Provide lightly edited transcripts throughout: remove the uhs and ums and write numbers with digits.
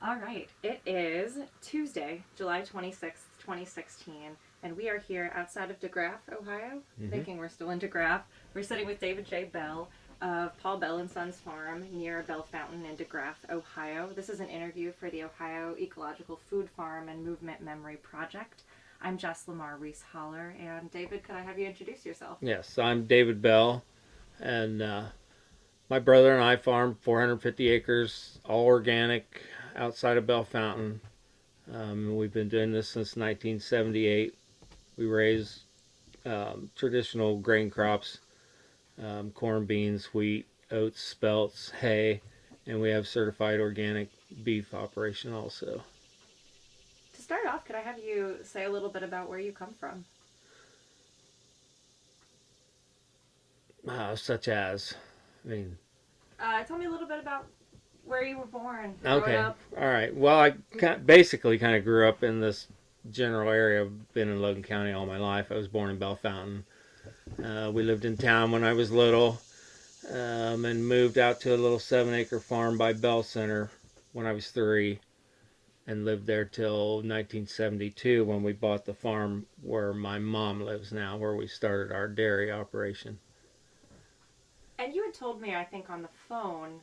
All right, it is Tuesday, July 26th, 2016, and we are here outside of DeGraff, Ohio. Hmm. Thinking we're still in DeGraff. We're sitting with David J. Bell of Paul Bell and Sons Farm near Bellefontaine in DeGraff, Ohio. This is an interview for the Ohio Ecological Food Farm and Movement Memory Project. I'm Jess Lamar Reece Holler, and David, could I have you introduce yourself? Yes, I'm David Bell, and my brother and I farm 450 acres, all organic, outside of Bellefontaine. We've been doing this since 1978. We raise traditional grain crops, corn, beans, wheat, oats, spelts, hay, and we have certified organic beef operation also. To start off, could I have you say a little bit about where you come from? Such as, I mean, Tell me a little bit about where you were born, growing okay, up. all right. Well, I basically kind of grew up in this general area. I've been in Logan County all my life. I was born in Bellefontaine. We lived in town when I was little, and moved out to a little 7-acre farm by Bell Center when I was 3, and lived there till 1972 when we bought the farm where my mom lives now, where we started our dairy operation. And you had told me, I think, on the phone,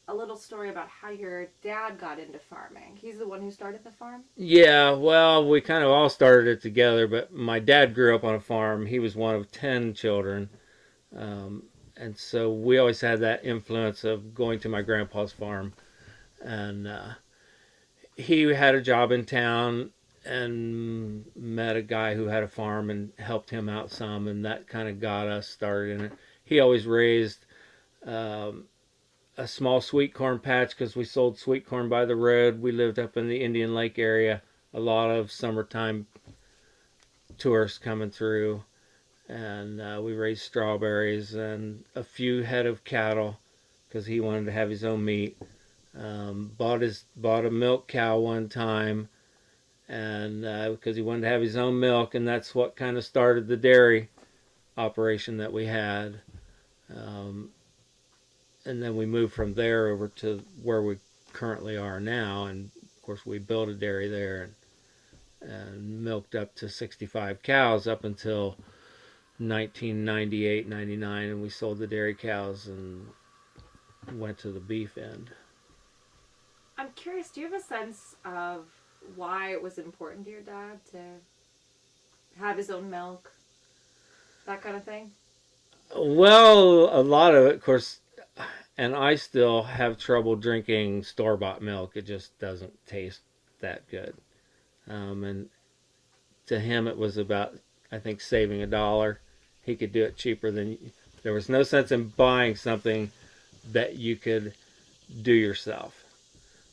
a little story about how your dad got into farming. He's the one who started the farm? Yeah, well, we kind of all started it together, but my dad grew up on a farm. He was one of 10 children. And so we always had that influence of going to my grandpa's farm. And he had a job in town and met a guy who had a farm and helped him out some. And that kind of got us started in it. He always raised um, a small sweet corn patch because we sold sweet corn by the road. We lived up in the Indian Lake area. A lot of summertime tourists coming through, and we raised strawberries and a few head of cattle because he wanted to have his own meat. Bought a milk cow one time, and because he wanted to have his own milk, and that's what kind of started the dairy operation that we had. Um, and then we moved from there over to where we currently are now, and of course we built a dairy there, and milked up to 65 cows up until 1998, 99, and we sold the dairy cows and went to the beef end. I'm curious, do you have a sense of why it was important to your dad to have his own milk, that kind of thing? Well, a lot of it, of course, and I still have trouble drinking store bought milk. It just doesn't taste that good. And to him, it was about, I think, saving $1. He could do it cheaper than. There was no sense in buying something that you could do yourself.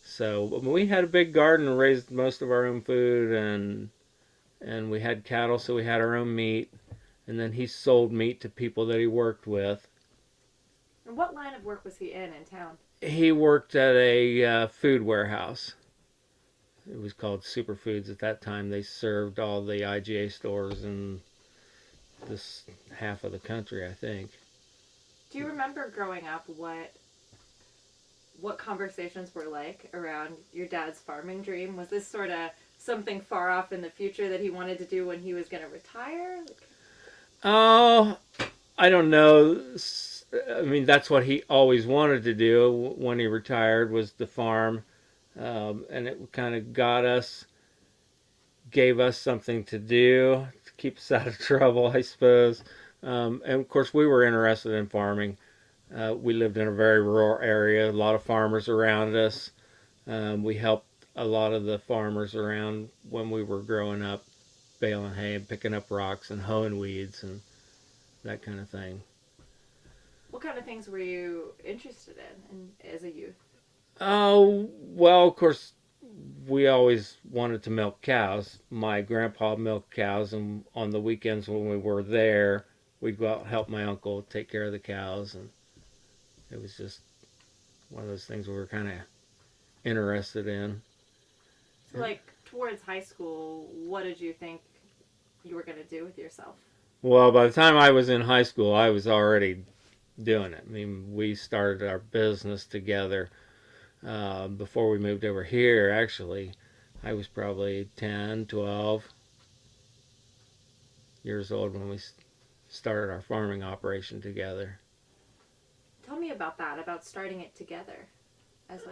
So we had a big garden and raised most of our own food, and we had cattle, so we had our own meat. And then he sold meat to people that he worked with. And what line of work was he in town? He worked at a food warehouse. It was called Superfoods at that time. They served all the IGA stores in this half of the country, I think. Do you remember growing up what conversations were like around your dad's farming dream? Was this sort of something far off in the future that he wanted to do when he was going to retire? Oh, I don't know. I mean, that's what he always wanted to do when he retired, was the farm. And it kind of gave us something to do to keep us out of trouble, I suppose. And of course, we were interested in farming. We lived in a very rural area, a lot of farmers around us. We helped a lot of the farmers around when we were growing up, baling hay and picking up rocks and hoeing weeds and that kind of thing. What kind of things were you interested in as a youth? Oh, well, of course, we always wanted to milk cows. My grandpa milked cows, and on the weekends when we were there, we'd go out and help my uncle take care of the cows, and it was just one of those things we were kind of interested in. So, like, towards high school, what did you think you were going to do with yourself? Well, by the time I was in high school, I was already doing it. I mean, we started our business together. before we moved over here. Actually, I was probably 10, 12 years old when we started our farming operation together. Tell me about that, about starting it together as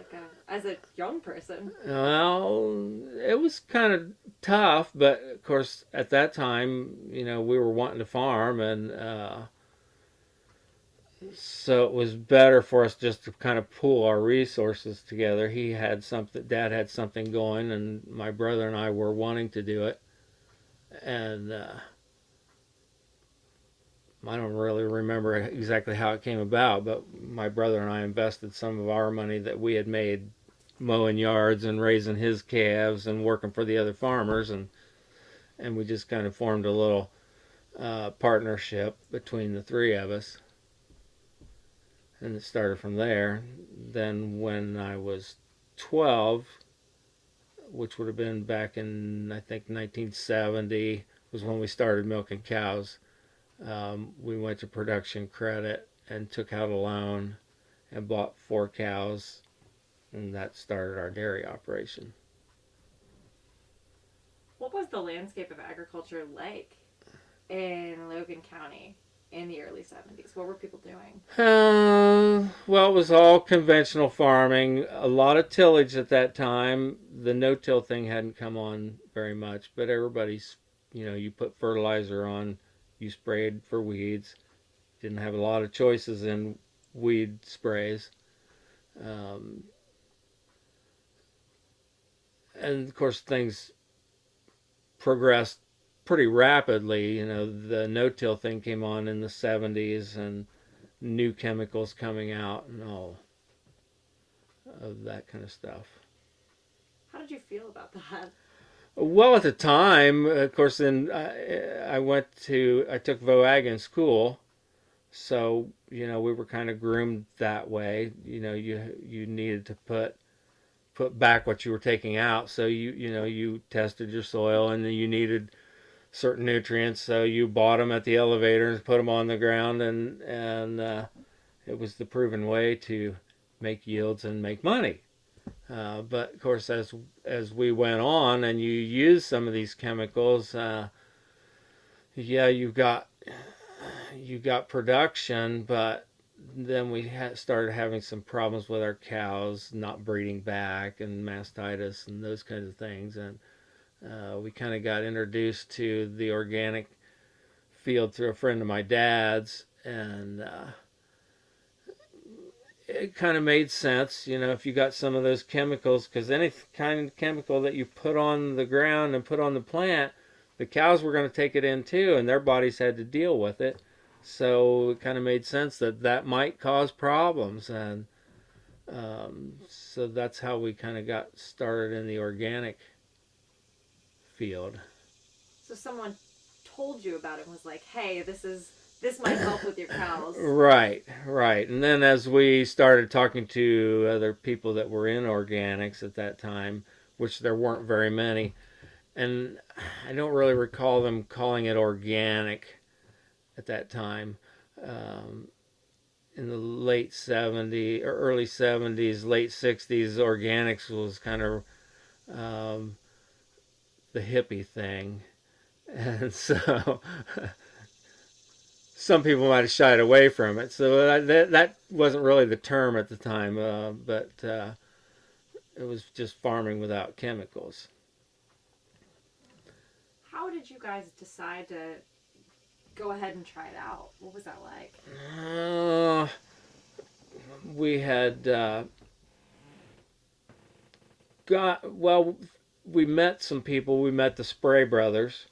a young person. Well, it was kind of tough, but of course, at that time, we were wanting to farm, and so it was better for us just to kind of pool our resources together. He had something, Dad had something going, and my brother and I were wanting to do it. And I don't really remember exactly how it came about, but my brother and I invested some of our money that we had made mowing yards and raising his calves and working for the other farmers, and we just kind of formed a little partnership between the three of us, and it started from there. Then when I was 12, which would have been back in, I think, 1970, was when we started milking cows. We went to production credit and took out a loan and bought 4 cows, and that started our dairy operation. What was the landscape of agriculture like in Logan County in the early 70s? What were people doing? Well, it was all conventional farming, a lot of tillage at that time. The no-till thing hadn't come on very much, but everybody's, you put fertilizer on, you sprayed for weeds. Didn't have a lot of choices in weed sprays. Um, and of course, things progressed pretty rapidly. The no-till thing came on in the 70s, and new chemicals coming out and all of that kind of stuff. How did you feel about that? Well, at the time, of course, then I took VOAG in school, so we were kind of groomed that way. You needed to put back what you were taking out, so you tested your soil, and then you needed certain nutrients, so you bought them at the elevator and put them on the ground, and it was the proven way to make yields and make money. But of course, as we went on and you use some of these chemicals, yeah, you got production, but then we started having some problems with our cows not breeding back and mastitis and those kinds of things, and we kind of got introduced to the organic field through a friend of my dad's, and it kind of made sense, if you got some of those chemicals, because any kind of chemical that you put on the ground and put on the plant, the cows were going to take it in too, and their bodies had to deal with it. So it kind of made sense that that might cause problems, and so that's how we kind of got started in the organic field. So someone told you about it and was like, "Hey, this might help with your cows." Right, right. And then as we started talking to other people that were in organics at that time, which there weren't very many, and I don't really recall them calling it organic at that time. Um, in the late 70s or early 70s, late 60s, organics was kind of um, the hippie thing. And so some people might have shied away from it. So that wasn't really the term at the time, but it was just farming without chemicals. How did you guys decide to go ahead and try it out? What was that like? Uh, we had well, we met some people. We met the Spray Brothers,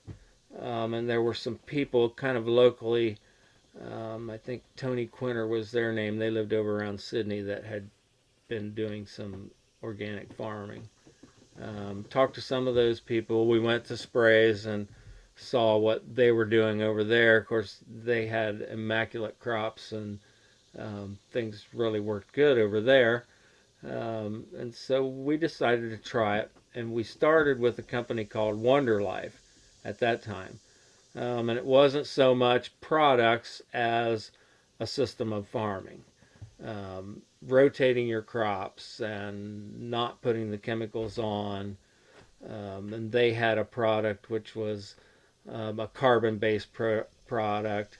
and there were some people kind of locally. I think Tony Quinter was their name. They lived over around Sydney that had been doing some organic farming. Talked to some of those people. We went to Sprays and saw what they were doing over there. Of course, they had immaculate crops, and things really worked good over there. And so we decided to try it. And we started with a company called Wonder Life at that time. And it wasn't so much products as a system of farming. rotating your crops and not putting the chemicals on. And they had a product which was a carbon-based product,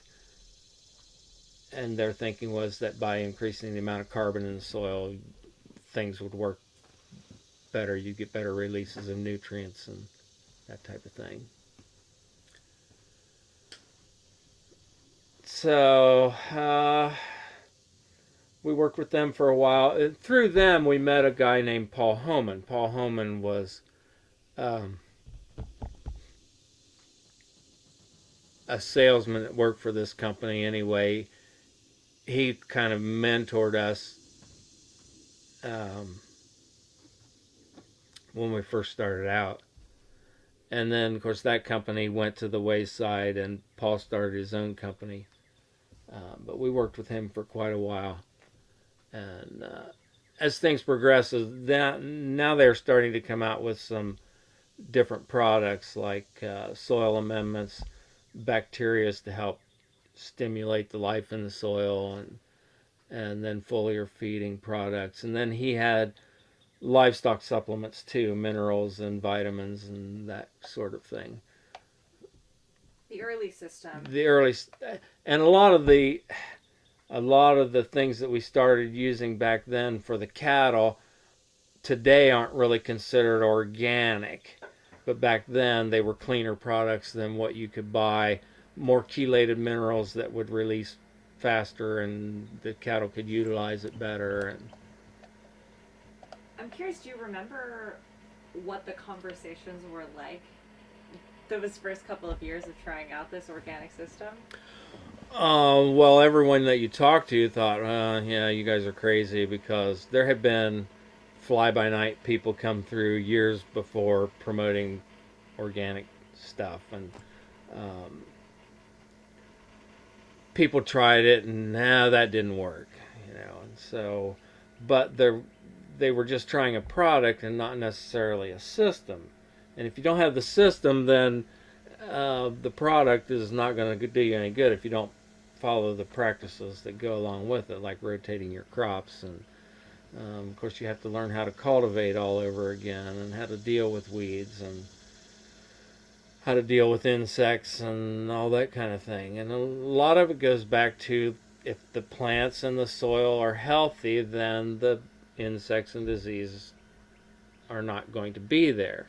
and their thinking was that by increasing the amount of carbon in the soil, things would work better. You get better releases of nutrients and that type of thing. So we worked with them for a while. And through them, we met a guy named Paul Homan. Paul Homan was um, a salesman that worked for this company anyway. He kind of mentored us when we first started out. And then, of course, that company went to the wayside, and Paul started his own company. But we worked with him for quite a while. And as things progress, now they're starting to come out with some different products like soil amendments, bacteria to help stimulate the life in the soil, and then foliar feeding products. And then he had livestock supplements too, minerals and vitamins and that sort of thing. The early system. The early, and a lot of the things that we started using back then for the cattle today aren't really considered organic, but back then they were cleaner products than what you could buy, more chelated minerals that would release faster and the cattle could utilize it better. And I'm curious, do you remember what the conversations were like those first couple of years of trying out this organic system? Well, everyone that you talked to thought, yeah, you guys are crazy, because there had been fly-by-night people come through years before promoting organic stuff, and people tried it, and that didn't work, and so, but they were just trying a product and not necessarily a system. And if you don't have the system, then the product is not going to do you any good if you don't follow the practices that go along with it, like rotating your crops. And of course, you have to learn how to cultivate all over again, and how to deal with weeds, and how to deal with insects and all that kind of thing. And a lot of it goes back to, if the plants and the soil are healthy, then the insects and diseases are not going to be there.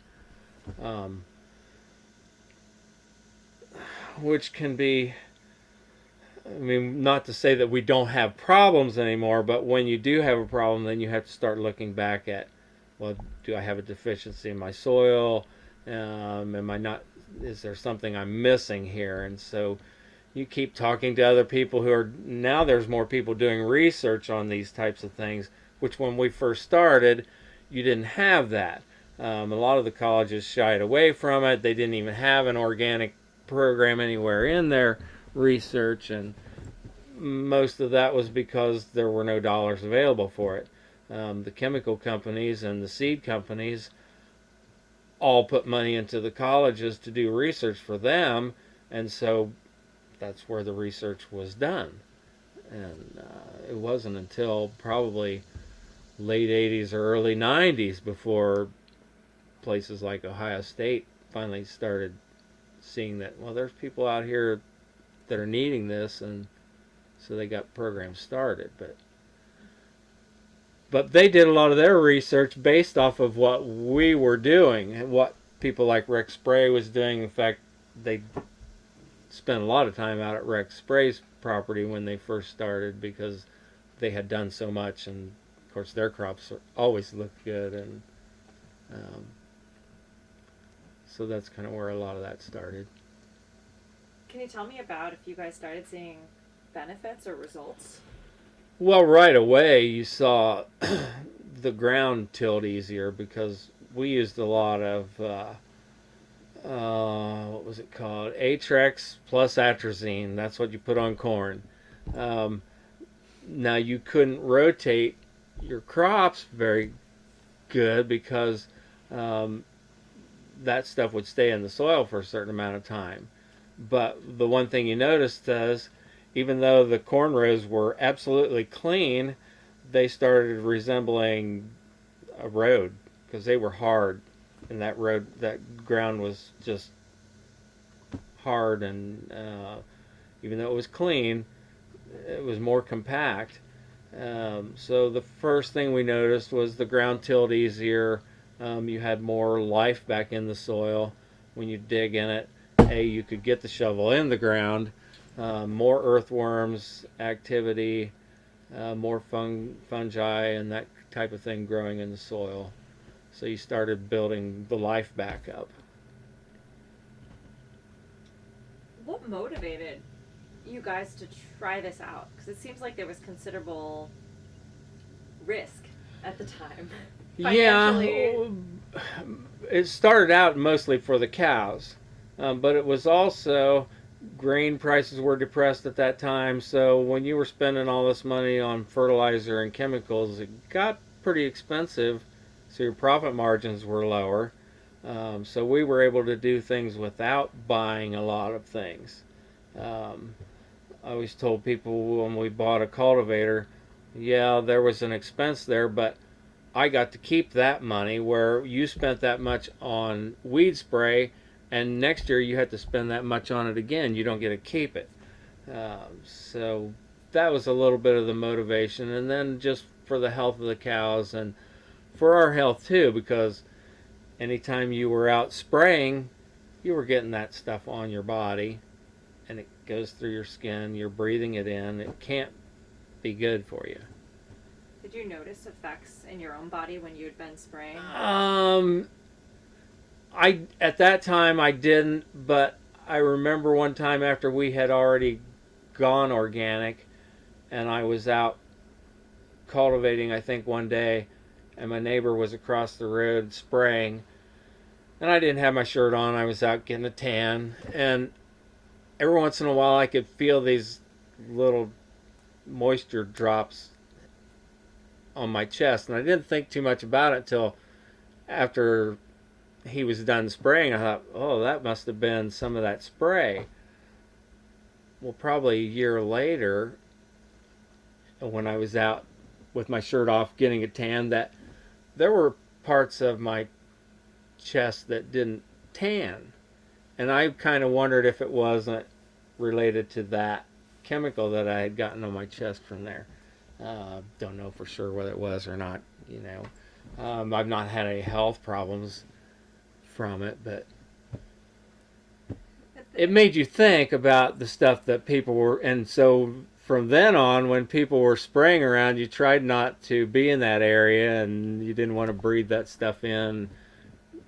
Which can be, I mean, not to say that we don't have problems anymore, but when you do have a problem, then you have to start looking back at, well, do I have a deficiency in my soil? Am I not, is there something I'm missing here? And so you keep talking to other people who are, now there's more people doing research on these types of things, which when we first started, you didn't have that. A lot of the colleges shied away from it. They didn't even have an organic program anywhere in their research, and most of that was because there were no dollars available for it. The chemical companies and the seed companies all put money into the colleges to do research for them, and so that's where the research was done. And it wasn't until probably late 80s or early 90s before places like Ohio State finally started seeing that, well, there's people out here that are needing this, and so they got programs started. But they did a lot of their research based off of what we were doing and what people like Rex Spray was doing. In fact, they spent a lot of time out at Rex Spray's property when they first started, because they had done so much, and of course their crops always looked good, and so that's kind of where a lot of that started. Can you tell me about if you guys started seeing benefits or results? Well, right away you saw the ground tilled easier, because we used a lot of what was it called? Atrex plus atrazine. That's what you put on corn. Now you couldn't rotate your crops very good, because that stuff would stay in the soil for a certain amount of time. But the one thing you noticed is, even though the corn rows were absolutely clean, they started resembling a road because they were hard, and that ground was just hard, and even though it was clean, it was more compact. So the first thing we noticed was the ground tilled easier. You had more life back in the soil when you dig in it. You could get the shovel in the ground. More earthworms activity, more fungi and that type of thing growing in the soil. So you started building the life back up. What motivated you guys to try this out? Because it seems like there was considerable risk at the time. Yeah, it started out mostly for the cows, but it was also grain prices were depressed at that time. So when you were spending all this money on fertilizer and chemicals, it got pretty expensive. So your profit margins were lower. So we were able to do things without buying a lot of things. Um, I always told people when we bought a cultivator, yeah, there was an expense there, but I got to keep that money where you spent that much on weed spray, and next year you had to spend that much on it again. You don't get to keep it. So that was a little bit of the motivation, and then just for the health of the cows and for our health too, because anytime you were out spraying, you were getting that stuff on your body, and it goes through your skin. You're breathing it in. It can't be good for you. Did you notice effects in your own body when you had been spraying? I at that time I didn't, but I remember one time after we had already gone organic, and I was out cultivating. I think one day, and my neighbor was across the road spraying, and I didn't have my shirt on. I was out getting a tan, and every once in a while I could feel these little moisture drops on my chest, and I didn't think too much about it till after he was done spraying. I thought, oh, that must have been some of that spray. Well, probably a year later, when I was out with my shirt off getting a tan, that there were parts of my chest that didn't tan, and I kind of wondered if it wasn't related to that chemical that I had gotten on my chest from there. Don't know for sure whether it was or not. I've not had any health problems from it, but it made you think about the stuff that people were, and so from then on, when people were spraying around, you tried not to be in that area, and you didn't want to breathe that stuff in,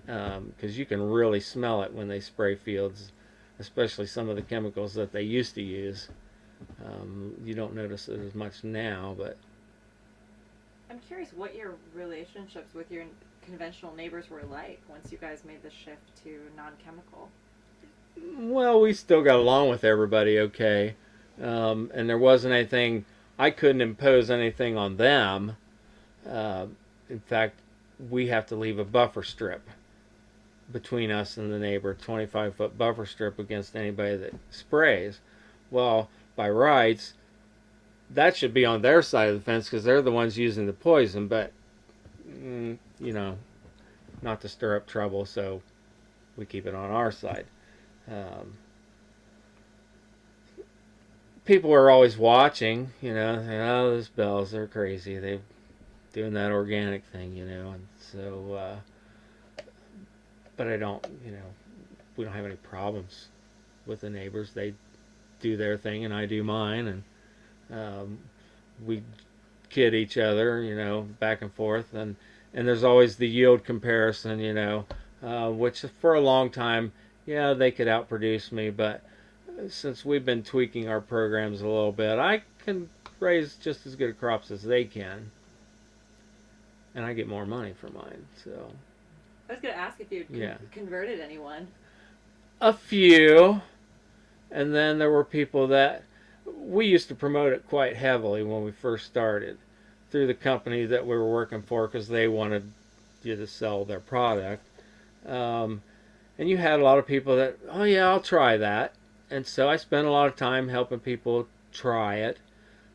because you can really smell it when they spray fields, especially some of the chemicals that they used to use. You don't notice it as much now, but I'm curious what your relationships with your conventional neighbors were like once you guys made the shift to non-chemical. well, we still got along with everybody okay, and there wasn't anything. I couldn't impose anything on them. Uh, in fact, we have to leave a buffer strip between us and the neighbor, 25-foot buffer strip against anybody that sprays. Well, by rights, that should be on their side of the fence because they're the ones using the poison, but, not to stir up trouble, so we keep it on our side. Um, People are always watching, oh, those bells, they're crazy. They're doing that organic thing, and so, but I don't, we don't have any problems with the neighbors. They do their thing and I do mine, and we kid each other, back and forth, and there's always the yield comparison, which for a long time, yeah, they could outproduce me, but since we've been tweaking our programs a little bit, I can raise just as good crops as they can, and I get more money for mine. So I was going to ask if you converted anyone. A few, and then there were people that we used to promote it quite heavily when we first started through the company that we were working for because they wanted you to sell their product. And you had a lot of people that, oh yeah, I'll try that. And so I spent a lot of time helping people try it.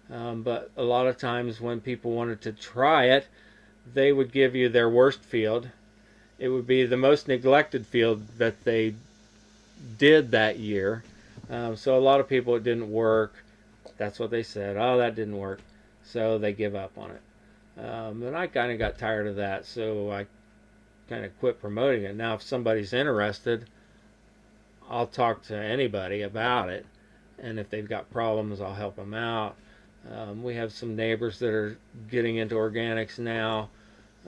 But a lot of times when people wanted to try it, they would give you their worst field. It would be the most neglected field that they did that year. So a lot of people, it didn't work. That's what they said. Oh, that didn't work. So they give up on it. And I kind of got tired of that, so I kind of quit promoting it. Now, if somebody's interested, I'll talk to anybody about it. And if they've got problems, I'll help them out. We have some neighbors that are getting into organics now.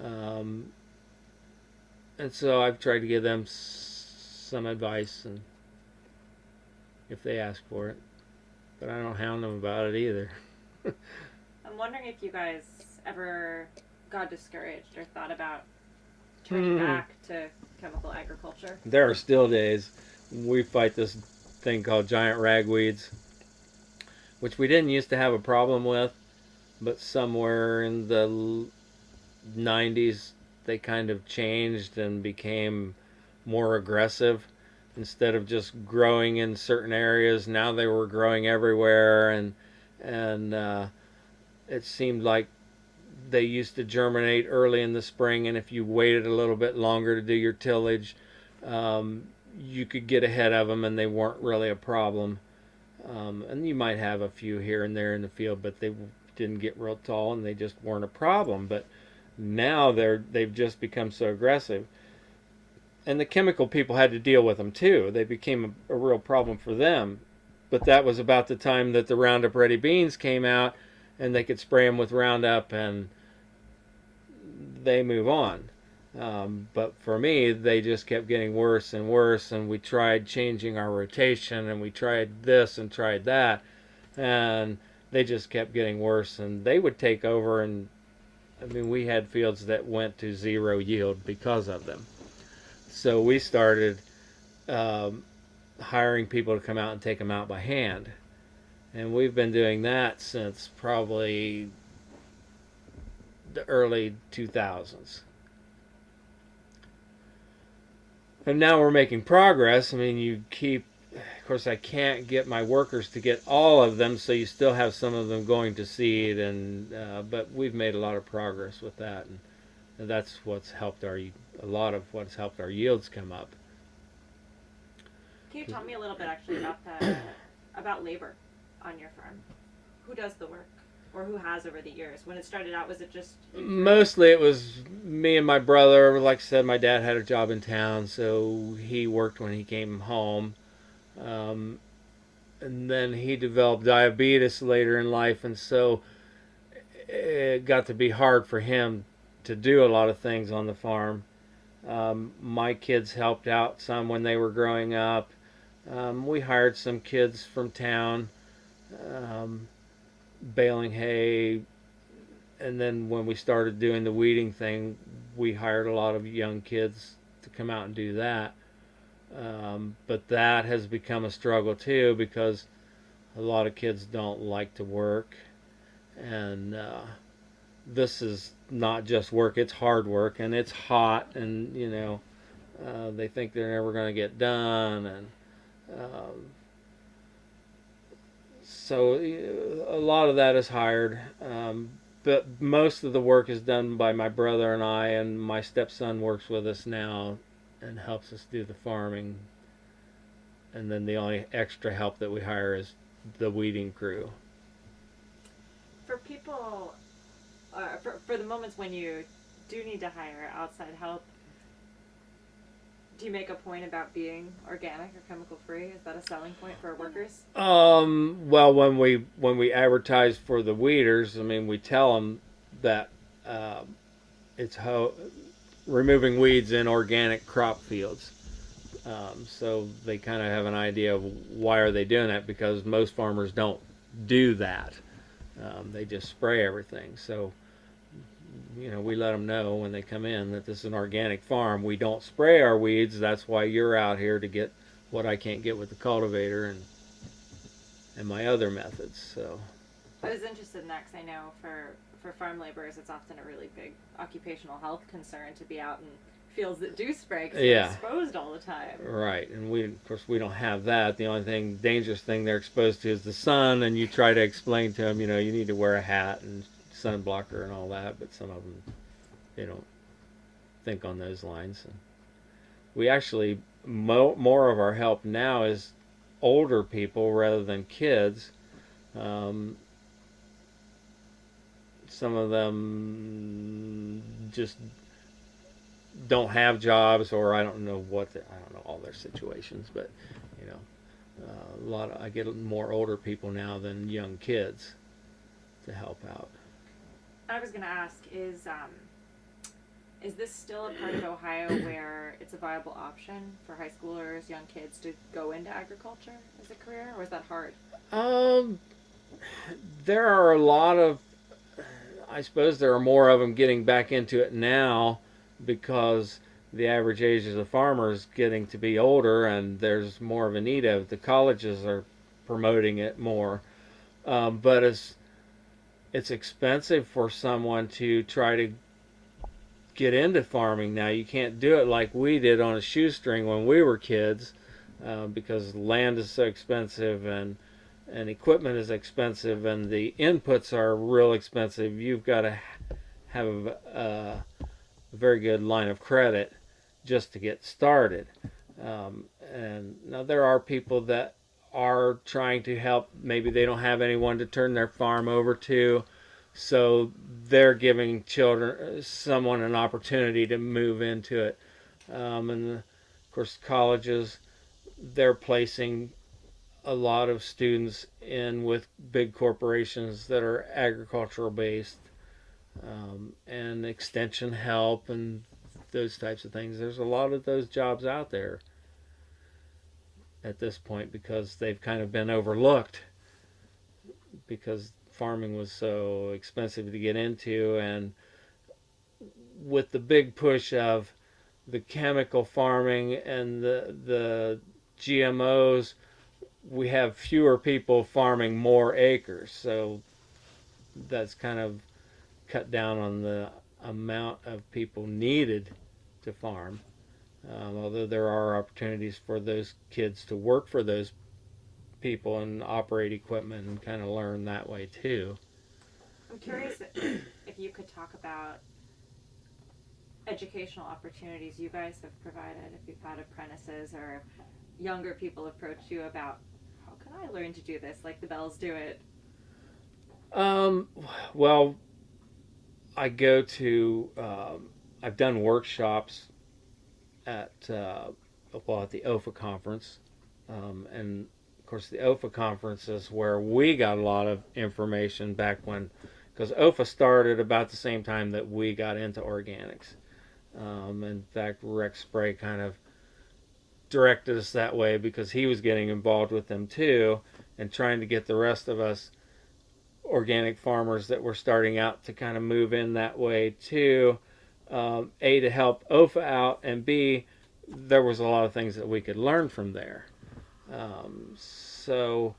Um, and so I've tried to give them some advice, and if they ask for it. But I don't hound them about it either. I'm wondering if you guys ever got discouraged or thought about turning back to chemical agriculture. There are still days we fight this thing called giant ragweeds, which we didn't used to have a problem with, but somewhere in the 90s they kind of changed and became more aggressive. Instead of just growing in certain areas, now they were growing everywhere, and it seemed like they used to germinate early in the spring, and if you waited a little bit longer to do your tillage, you could get ahead of them, and they weren't really a problem. And you might have a few here and there in the field, but they didn't get real tall, and they just weren't a problem. But now they've just become so aggressive, and the chemical people had to deal with them too. They became a real problem for them. But that was about the time that the Roundup Ready beans came out, and they could spray them with Roundup, and they move on. But for me, they just kept getting worse and worse, and we tried changing our rotation, and we tried this and tried that, and they just kept getting worse, and they would take over. And I mean, we had fields that went to zero yield because of them. So we started hiring people to come out and take them out by hand, and we've been doing that since probably the early 2000s. And now we're making progress. I mean, you keep, of course, I can't get my workers to get all of them, so you still have some of them going to seed, but we've made a lot of progress with that, and that's what's helped a lot of what's helped our yields come up. Can you tell me a little bit actually about labor on your farm? Who does the work, or who has over the years? When it started out, was it just you? Mostly it was me and my brother. Like I said, my dad had a job in town, so he worked when he came home. Um, and then he developed diabetes later in life, and so it got to be hard for him to do a lot of things on the farm. My kids helped out some when they were growing up. We hired some kids from town, um, baling hay, and then when we started doing the weeding thing, we hired a lot of young kids to come out and do that. But that has become a struggle too, because a lot of kids don't like to work, and this is not just work, it's hard work, and it's hot, and they think they're never going to get done, and so a lot of that is hired. But most of the work is done by my brother and I, and my stepson works with us now and helps us do the farming. And then the only extra help that we hire is the weeding crew. For people, for the moments when you do need to hire outside help, do you make a point about being organic or chemical free? Is that a selling point for workers? Well, when we advertise for the weeders, I mean, we tell them that it's removing weeds in organic crop fields. So they kind of have an idea of why are they doing that, because most farmers don't do that. They just spray everything. So we let them know when they come in that this is an organic farm. We don't spray our weeds. That's why you're out here to get what I can't get with the cultivator and my other methods. So I was interested in that because I know for farm laborers, it's often a really big occupational health concern to be out in fields that do spray because they're Yeah, exposed all the time. right. And we, of course, we don't have that. The only thing, dangerous thing they're exposed to is the sun, and you try to explain to them, you need to wear a hat and sun blocker and all that, but some of them, they don't think on those lines. And we actually, more of our help now is older people rather than kids. Um, some of them just don't have jobs, or I don't know I don't know all their situations, but you know, I get more older people now than young kids to help out. I was going to ask, is this still a part of Ohio where it's a viable option for high schoolers, young kids to go into agriculture as a career, or is that hard? Um, there are a lot of, I suppose there are more of them getting back into it now because the average age of the farmer is getting to be older and there's more of a need of it. The colleges are promoting it more. But it's expensive for someone to try to get into farming now. You can't do it like we did on a shoestring when we were kids because land is so expensive and equipment is expensive and the inputs are real expensive. You've got to have a very good line of credit just to get started. And now there are people that are trying to help. Maybe they don't have anyone to turn their farm over to, so they're giving someone an opportunity to move into it. And of course, colleges, they're placing a lot of students in with big corporations that are agricultural based, and extension help and those types of things. There's a lot of those jobs out there at this point because they've kind of been overlooked because farming was so expensive to get into, and with the big push of the chemical farming and the GMOs, we have fewer people farming more acres, so that's kind of cut down on the amount of people needed to farm. Although there are opportunities for those kids to work for those people and operate equipment and kind of learn that way too. I'm curious if you could talk about educational opportunities you guys have provided, if you've had apprentices or younger people approach you about how can I learn to do this like the Bells do it. Well, I go to I've done workshops at at the OFA conference, and of course the OFA conference is where we got a lot of information back when, because OFA started about the same time that we got into organics. In fact, Rex Spray kind of directed us that way because he was getting involved with them too and trying to get the rest of us organic farmers that were starting out to kind of move in that way too. A, to help OFA out, and B, there was a lot of things that we could learn from there. So,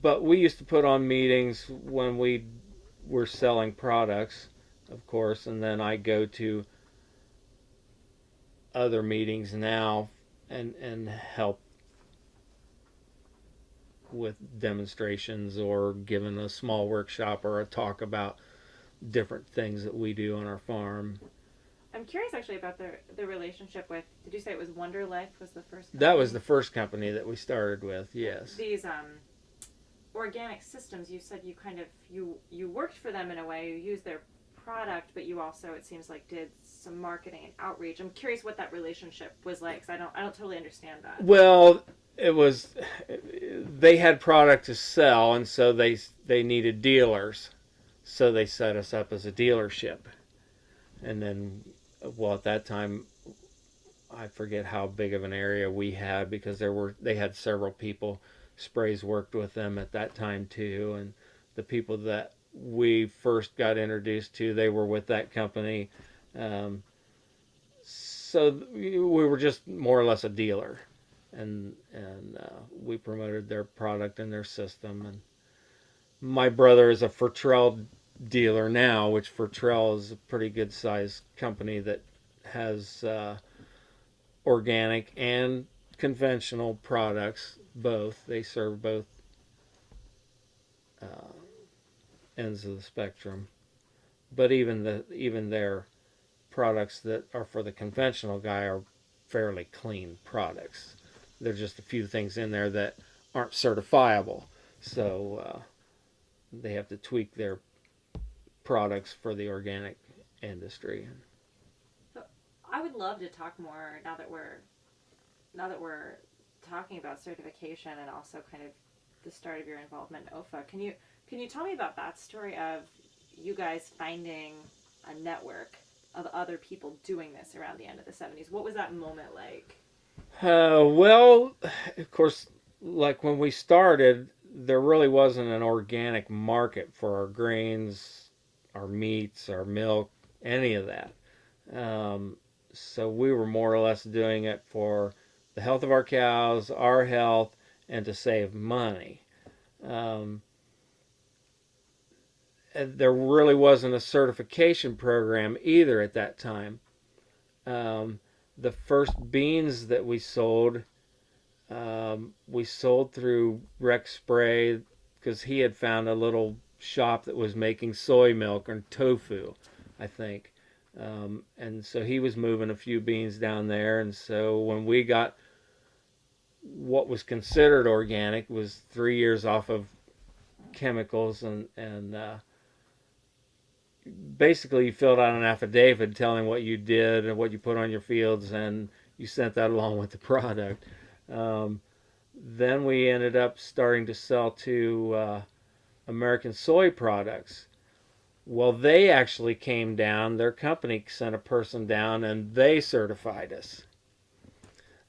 but we used to put on meetings when we were selling products, of course, and then I go to other meetings now and help with demonstrations or giving a small workshop or a talk about different things that we do on our farm. I'm curious actually about the relationship with, did you say it was Wonderlife was the first company? That was the first company that we started with, yes. These organic systems, you said you kind of, you worked for them in a way, you used their product, but you also, it seems like, did some marketing and outreach. I'm curious what that relationship was like, because I don't totally understand that. Well, it was, they had product to sell, and so they needed dealers, so they set us up as a dealership. And then, well, at that time, I forget how big of an area we had because they had several people. Sprays worked with them at that time too, and the people that we first got introduced to, they were with that company. So we were just more or less a dealer, and we promoted their product and their system. And my brother is a Fertrell dealer now, which for Trell is a pretty good sized company that has organic and conventional products. Both they serve both uh, ends of the spectrum. But even their products that are for the conventional guy are fairly clean products. There's just a few things in there that aren't certifiable, so they have to tweak their products for the organic industry. So I would love to talk more now that we're talking about certification and also kind of the start of your involvement in OFA. Can you tell me about that story of you guys finding a network of other people doing this around the end of the 70s? What was that moment like? Well, of course, like when we started, there really wasn't an organic market for our grains, our meats, our milk, any of that. Um, so we were more or less doing it for the health of our cows, our health, and to save money. Um, there really wasn't a certification program either at that time. Um, the first beans that we sold through Rex Spray because he had found a little shop that was making soy milk and tofu, I think. And so he was moving a few beans down there. And so when we got what was considered organic, was 3 years off of chemicals, and basically you filled out an affidavit telling what you did and what you put on your fields, and you sent that along with the product. Um, then we ended up starting to sell to American Soy Products. Well, they actually came down. Their company sent a person down, and they certified us.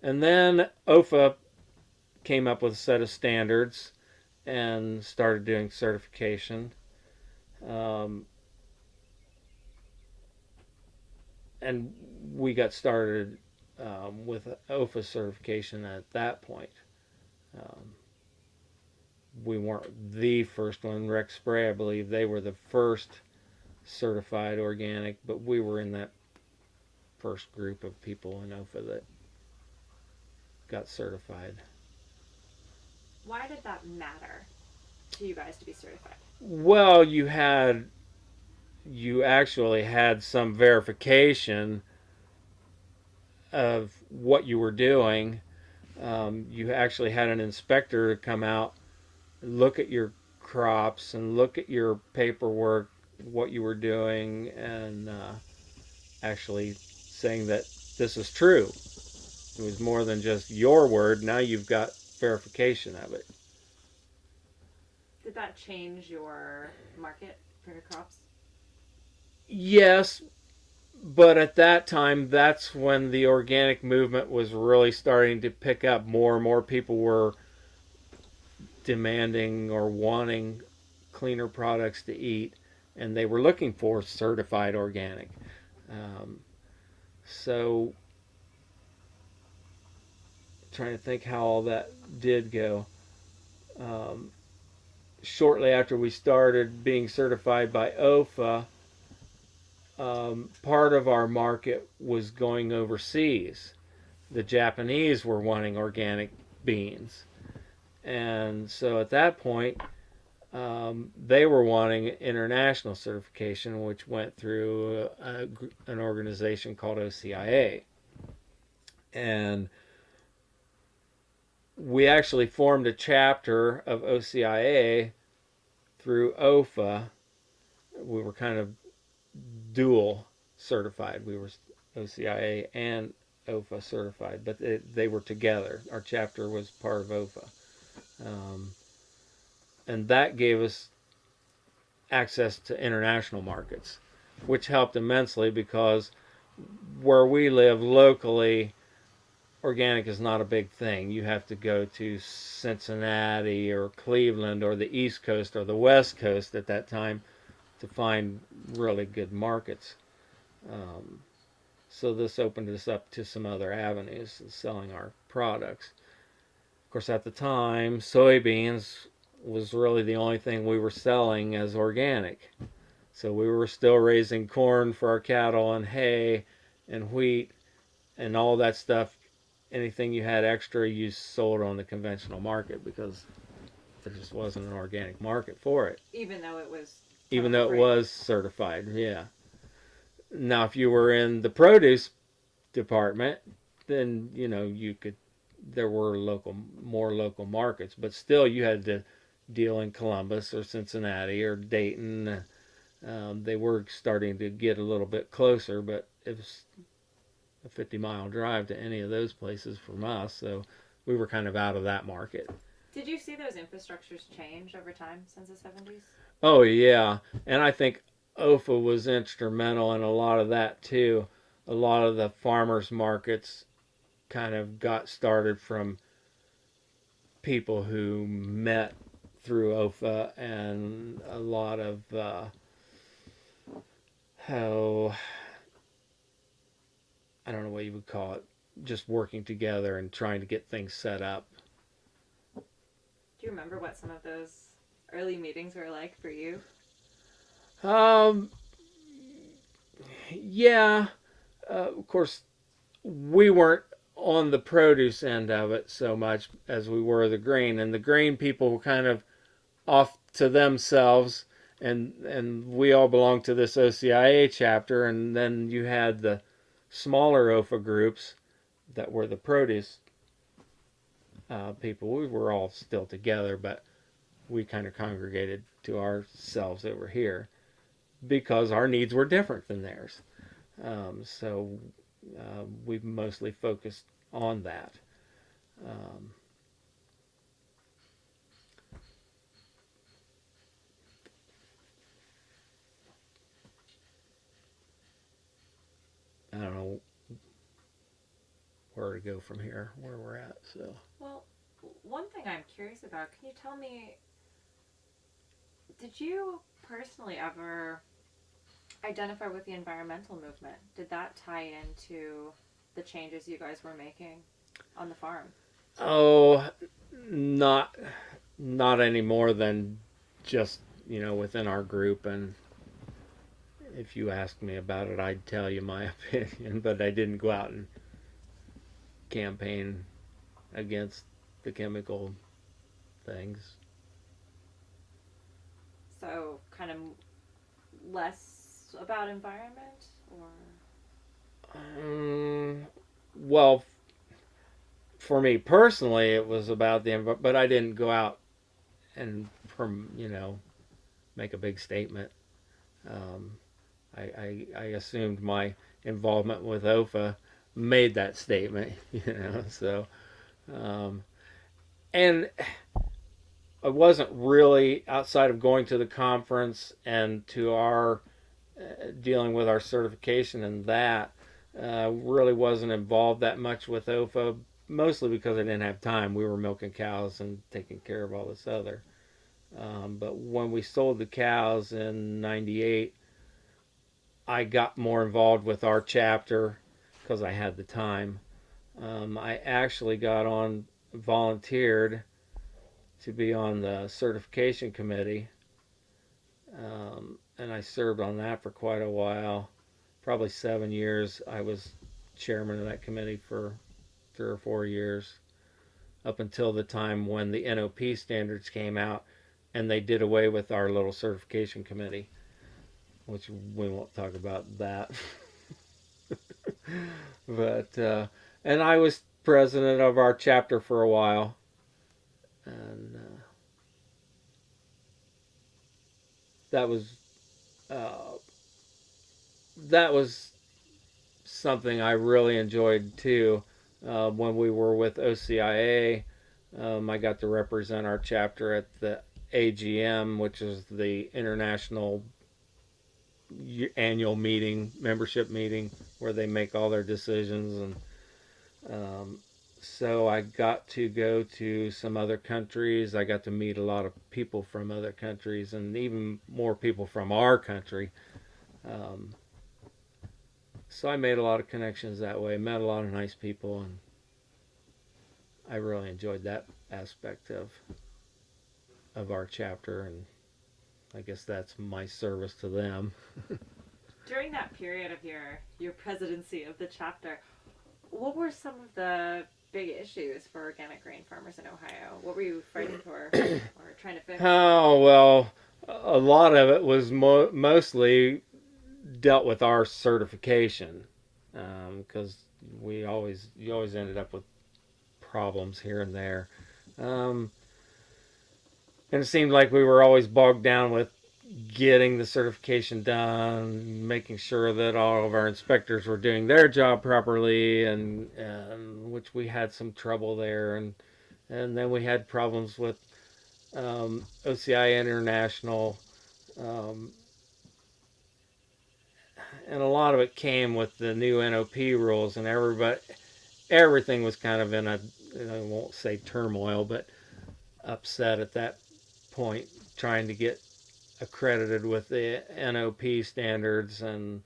And then OFA came up with a set of standards and started doing certification. Um, and we got started with OFA certification at that point. Um, we weren't the first one. Rex Spray, I believe, they were the first certified organic, but we were in that first group of people in OFA that got certified. Why did that matter to you guys to be certified? Well, you actually had some verification of what you were doing. You actually had an inspector come out, look at your crops, and look at your paperwork, what you were doing, and actually saying that this is true. It was more than just your word. Now you've got verification of it. Did that change your market for your crops? Yes, but at that time, that's when the organic movement was really starting to pick up. More and more people were demanding or wanting cleaner products to eat, and they were looking for certified organic. Um, so, trying to think how all that did go. Um, Shortly after we started being certified by OFA, part of our market was going overseas. The Japanese were wanting organic beans. And so at that point, they were wanting international certification, which went through an organization called OCIA. And we actually formed a chapter of OCIA through OFA. We were kind of dual certified. We were OCIA and OFA certified, but they were together. Our chapter was part of OFA. Um, and that gave us access to international markets, which helped immensely because where we live locally, organic is not a big thing. You have to go to Cincinnati or Cleveland or the East Coast or the West Coast at that time to find really good markets. Um, so this opened us up to some other avenues of selling our products. Of course, at the time, soybeans was really the only thing we were selling as organic. So we were still raising corn for our cattle and hay and wheat and all that stuff. Anything you had extra, you sold on the conventional market because there just wasn't an organic market for it. Even though it was Even chemical though it free. was certified, yeah. Now, if you were in the produce department, then you could. There were more local markets, but still you had to deal in Columbus or Cincinnati or Dayton. They were starting to get a little bit closer, but it was a 50-mile drive to any of those places from us, so we were kind of out of that market. Did you see those infrastructures change over time since the 70s? Oh yeah, and I think OFA was instrumental in a lot of that too. A lot of the farmers markets kind of got started from people who met through OFA, and a lot of how I don't know what you would call it, just working together and trying to get things set up. Do you remember what some of those early meetings were like for you? Um, yeah, of course, we weren't on the produce end of it so much as we were the grain, and the grain people were kind of off to themselves, and we all belonged to this OCIA chapter, and then you had the smaller OFA groups that were the produce people. We were all still together, but we kind of congregated to ourselves over here because our needs were different than theirs. So we mostly focused on that. Um, I don't know where to go from here, where we're at. So, Well, one thing I'm curious about, can you tell me, did you personally ever identify with the environmental movement? Did that tie into the changes you guys were making on the farm? oh, not not any more than just within our group. And if you asked me about it, I'd tell you my opinion. But I didn't go out and campaign against the chemical things. So, kind of less about environment, or Um, well, for me personally, it was about but I didn't go out and make a big statement. Um, I assumed my involvement with OFA made that statement, So, um, and I wasn't really outside of going to the conference and to our dealing with our certification and that. Really wasn't involved that much with OFA, mostly because I didn't have time. We were milking cows and taking care of all this other. But when we sold the cows in '98, I got more involved with our chapter because I had the time. I actually volunteered to be on the certification committee, and I served on that for quite a while, probably 7 years. I was chairman of that committee for 3 or 4 years, up until the time when the NOP standards came out and they did away with our little certification committee, which we won't talk about that. But and I was president of our chapter for a while, and that was uh, that was something I really enjoyed too. When we were with OCIA, I got to represent our chapter at the AGM, which is the international annual meeting, membership meeting, where they make all their decisions. And so I got to go to some other countries. I got to meet a lot of people from other countries, and even more people from our country. Um, so I made a lot of connections that way. Met a lot of nice people, and I really enjoyed that aspect of our chapter. And I guess that's my service to them. During that period of your presidency of the chapter, what were some of the big issues for organic grain farmers in Ohio? What were you fighting for or trying to fix? Oh, well, a lot of it was mostly dealt with our certification, because you always ended up with problems here and there. Um, and it seemed like we were always bogged down with getting the certification done, making sure that all of our inspectors were doing their job properly, and which we had some trouble there, and then we had problems with OCI International, um, and a lot of it came with the new NOP rules, and everything was kind of in a, I won't say turmoil, but upset at that point, trying to get accredited with the NOP standards, and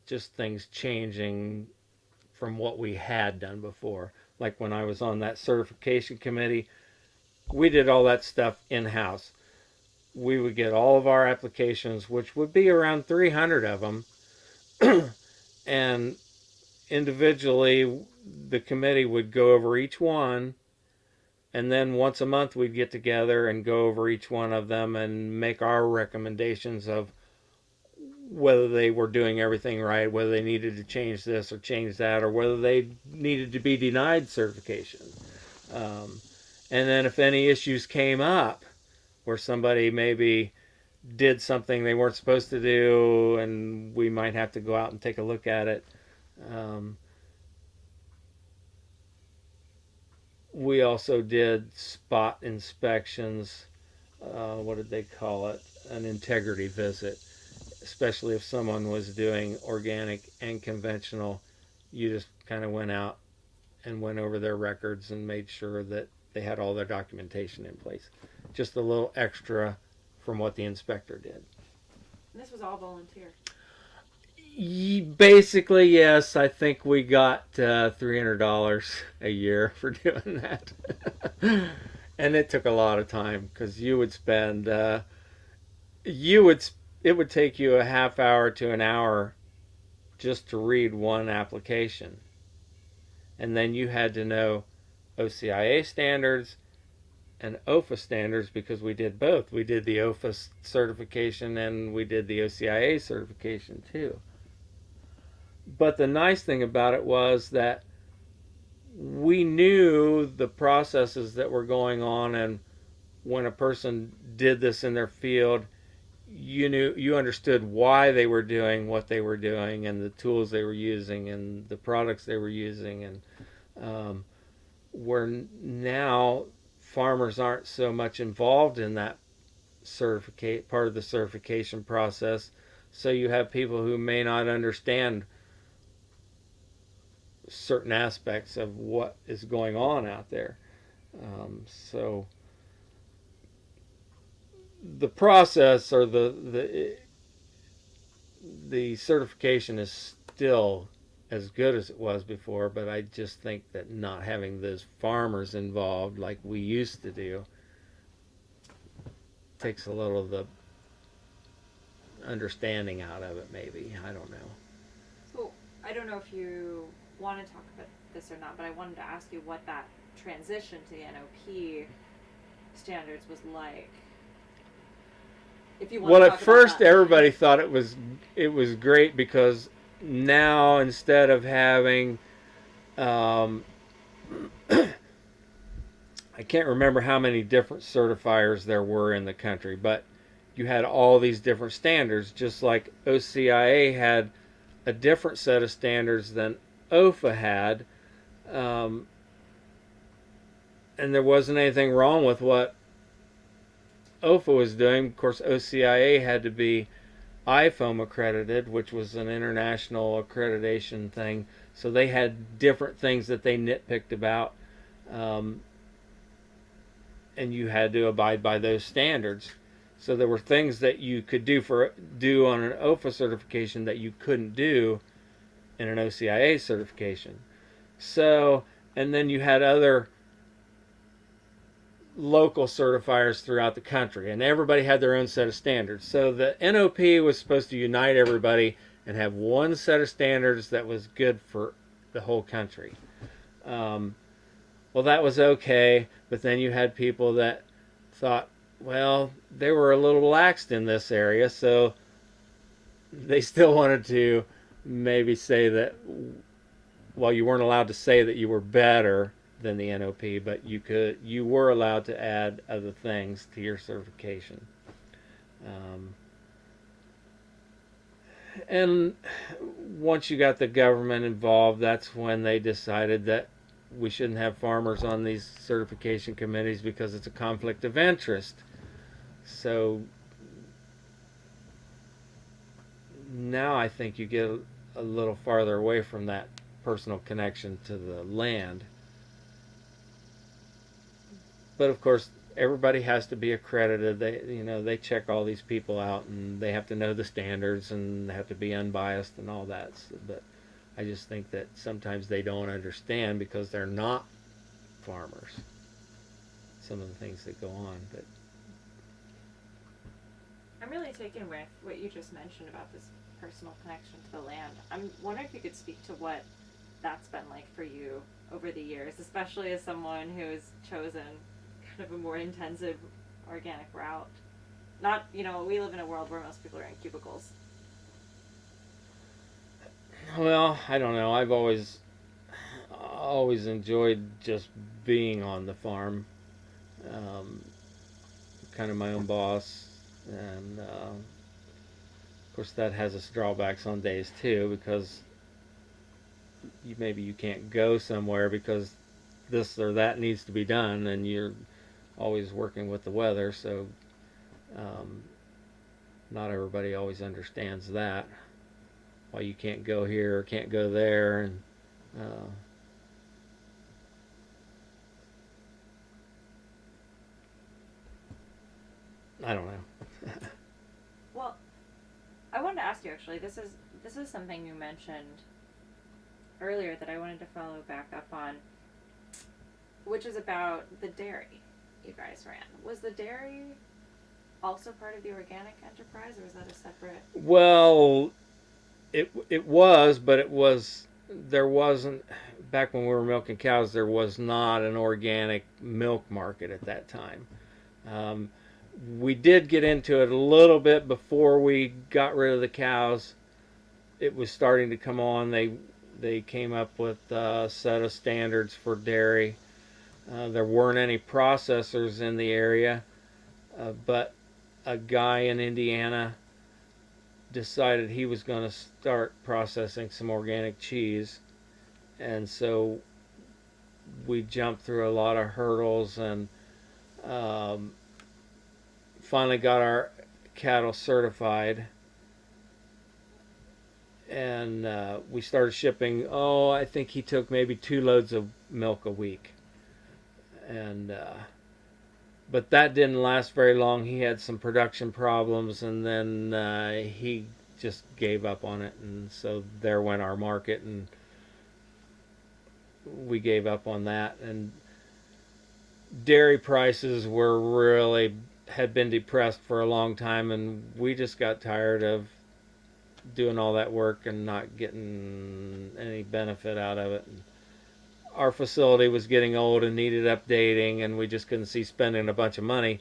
just things changing from what we had done before. Like when I was on that certification committee, we did all that stuff in house. We would get all of our applications, which would be around 300 of them, and individually the committee would go over each one, and then once a month we'd get together and go over each one of them and make our recommendations of whether they were doing everything right, whether they needed to change this or change that, or whether they needed to be denied certification. Um, and then if any issues came up where somebody maybe did something they weren't supposed to do, and we might have to go out and take a look at it. Um, we also did spot inspections. What did they call it? An integrity visit. Especially if someone was doing organic and conventional, you just kind of went out and went over their records and made sure that they had all their documentation in place. Just a little extra from what the inspector did. And this was all volunteer. Basically, yes. I think we got $300 a year for doing that. And it took a lot of time, because you would spend, you would, it would take you a half hour to an hour just to read one application. And then you had to know OCIA standards and OFA standards, because we did both. We did the OFA certification and we did the OCIA certification too. But the nice thing about it was that we knew the processes that were going on, and when a person did this in their field, you understood why they were doing what they were doing, and the tools they were using, and the products they were using, and where now farmers aren't so much involved in that certificate part of the certification process, so you have people who may not understand certain aspects of what is going on out there. So the process, or the certification, is still as good as it was before, but I just think that not having those farmers involved like we used to do takes a little of the understanding out of it, maybe. I don't know. So I don't know if you want to talk about this or not, but I wanted to ask you what that transition to the NOP standards was like. If you want Well, to at talk first about that. everybody thought it was great, because now instead of having um, I can't remember how many different certifiers there were in the country, but you had all these different standards, just like OCIA had a different set of standards than OFA had. Um, and there wasn't anything wrong with what OFA was doing. Of course, OCIA had to be IFOAM accredited, which was an international accreditation thing. So they had different things that they nitpicked about. And you had to abide by those standards. So there were things that you could do on an OFA certification that you couldn't do in an OCIA certification. So, and then you had other local certifiers throughout the country, and everybody had their own set of standards. So the NOP was supposed to unite everybody and have one set of standards that was good for the whole country. Um, well, that was okay, but then you had people that thought, well, they were a little laxed in this area, so they still wanted to maybe say that, well, you weren't allowed to say that you were better than the NOP, but you were allowed to add other things to your certification. Um, and once you got the government involved, that's when they decided that we shouldn't have farmers on these certification committees because it's a conflict of interest. So now I think you get a little farther away from that personal connection to the land. But of course, everybody has to be accredited. They check all these people out, and they have to know the standards and have to be unbiased and all that. But I just think that sometimes they don't understand because they're not farmers. Some of the things that go on, but I'm really taken with what you just mentioned about this personal connection to the land. I'm wondering if you could speak to what that's been like for you over the years, especially as someone who's chosen kind of a more intensive organic route. Not, we live in a world where most people are in cubicles. well, I don't know. I've always enjoyed just being on the farm, um, kind of my own boss, and of course that has its drawbacks on days too because maybe you can't go somewhere because this or that needs to be done, and you're always working with the weather, so um, not everybody always understands that. Why you can't go here or can't go there, and I don't know. Well, I wanted to ask you actually. This is something you mentioned earlier that I wanted to follow back up on, which is about the dairy you guys ran. Was the dairy also part of the organic enterprise, or was that a separate? Well, it was, but there wasn't back when we were milking cows. There was not an organic milk market at that time. Um, we did get into it a little bit before we got rid of the cows. It was starting to come on. They came up with a set of standards for dairy. There weren't any processors in the area, but a guy in Indiana decided he was going to start processing some organic cheese, and so we jumped through a lot of hurdles and um, finally got our cattle certified, and we started shipping. Oh, I think he took maybe 2 loads of milk a week, and but that didn't last very long. He had some production problems, and then he just gave up on it, and so there went our market, and we gave up on that. And dairy prices had been depressed for a long time, and we just got tired of doing all that work and not getting any benefit out of it. And our facility was getting old and needed updating, and we just couldn't see spending a bunch of money.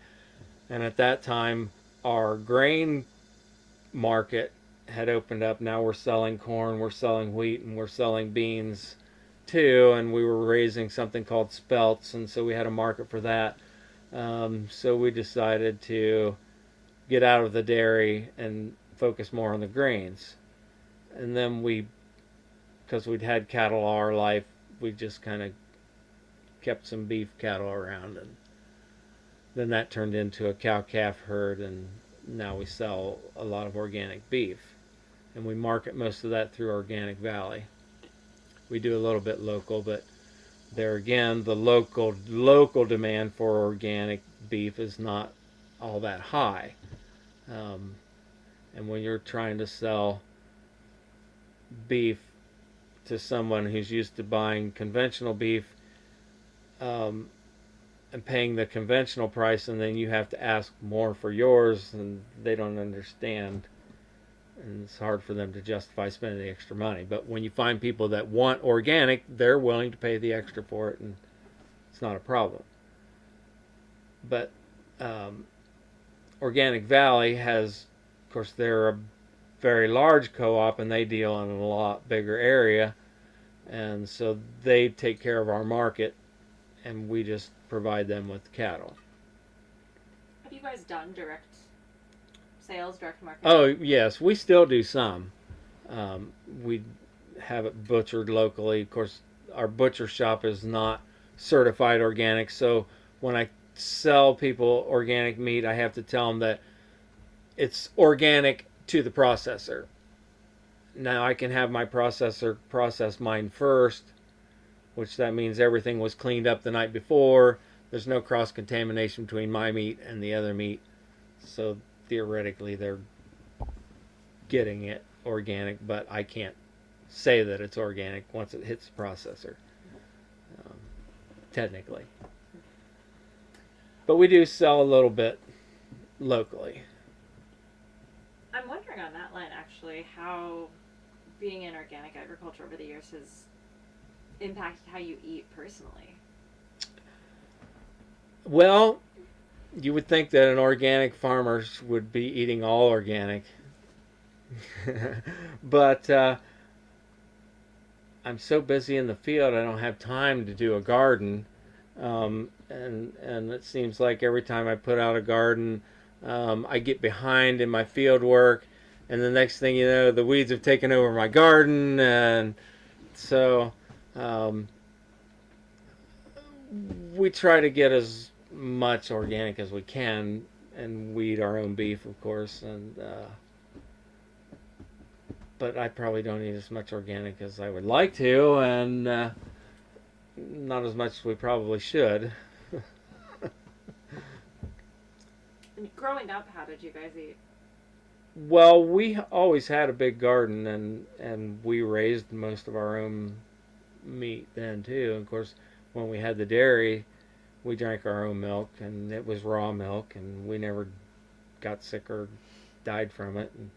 And at that time, our grain market had opened up. Now we're selling corn, we're selling wheat, and we're selling beans too. And we were raising something called spelts, and so we had a market for that. So we decided to get out of the dairy and focus more on the grains. And then because we'd had cattle all our life, we just kind of kept some beef cattle around, and then that turned into a cow-calf herd, and now we sell a lot of organic beef, and we market most of that through Organic Valley. We do a little bit local, but there again, the local demand for organic beef is not all that high. And when you're trying to sell beef to someone who's used to buying conventional beef, and paying the conventional price, and then you have to ask more for yours, and they don't understand. And it's hard for them to justify spending the extra money. But when you find people that want organic, they're willing to pay the extra for it, and it's not a problem. But Organic Valley has, of course, they're a very large co-op, and they deal in a lot bigger area, and so they take care of our market, and we just provide them with cattle. Have you guys done direct sales, direct marketing? Oh yes, we still do some. We have it butchered locally. Of course, our butcher shop is not certified organic, so when I sell people organic meat, I have to tell them that it's organic to the processor. Now I can have my processor process mine first, which that means everything was cleaned up the night before. There's no cross contamination between my meat and the other meat, so theoretically they're getting it organic, but I can't say that it's organic once it hits the processor, technically. But we do sell a little bit locally. I'm wondering on that line, actually, how being in organic agriculture over the years has impacted how you eat personally. Well, you would think that an organic farmer would be eating all organic. But I'm so busy in the field, I don't have time to do a garden. And it seems like every time I put out a garden, I get behind in my field work, and the next thing you know, the weeds have taken over my garden, and so we try to get as much organic as we can, and we eat our own beef, of course, and but I probably don't eat as much organic as I would like to, and not as much as we probably should. Growing up, how did you guys eat? Well, we always had a big garden, and we raised most of our own meat then too. And of course, when we had the dairy, we drank our own milk, and it was raw milk, and we never got sick or died from it. And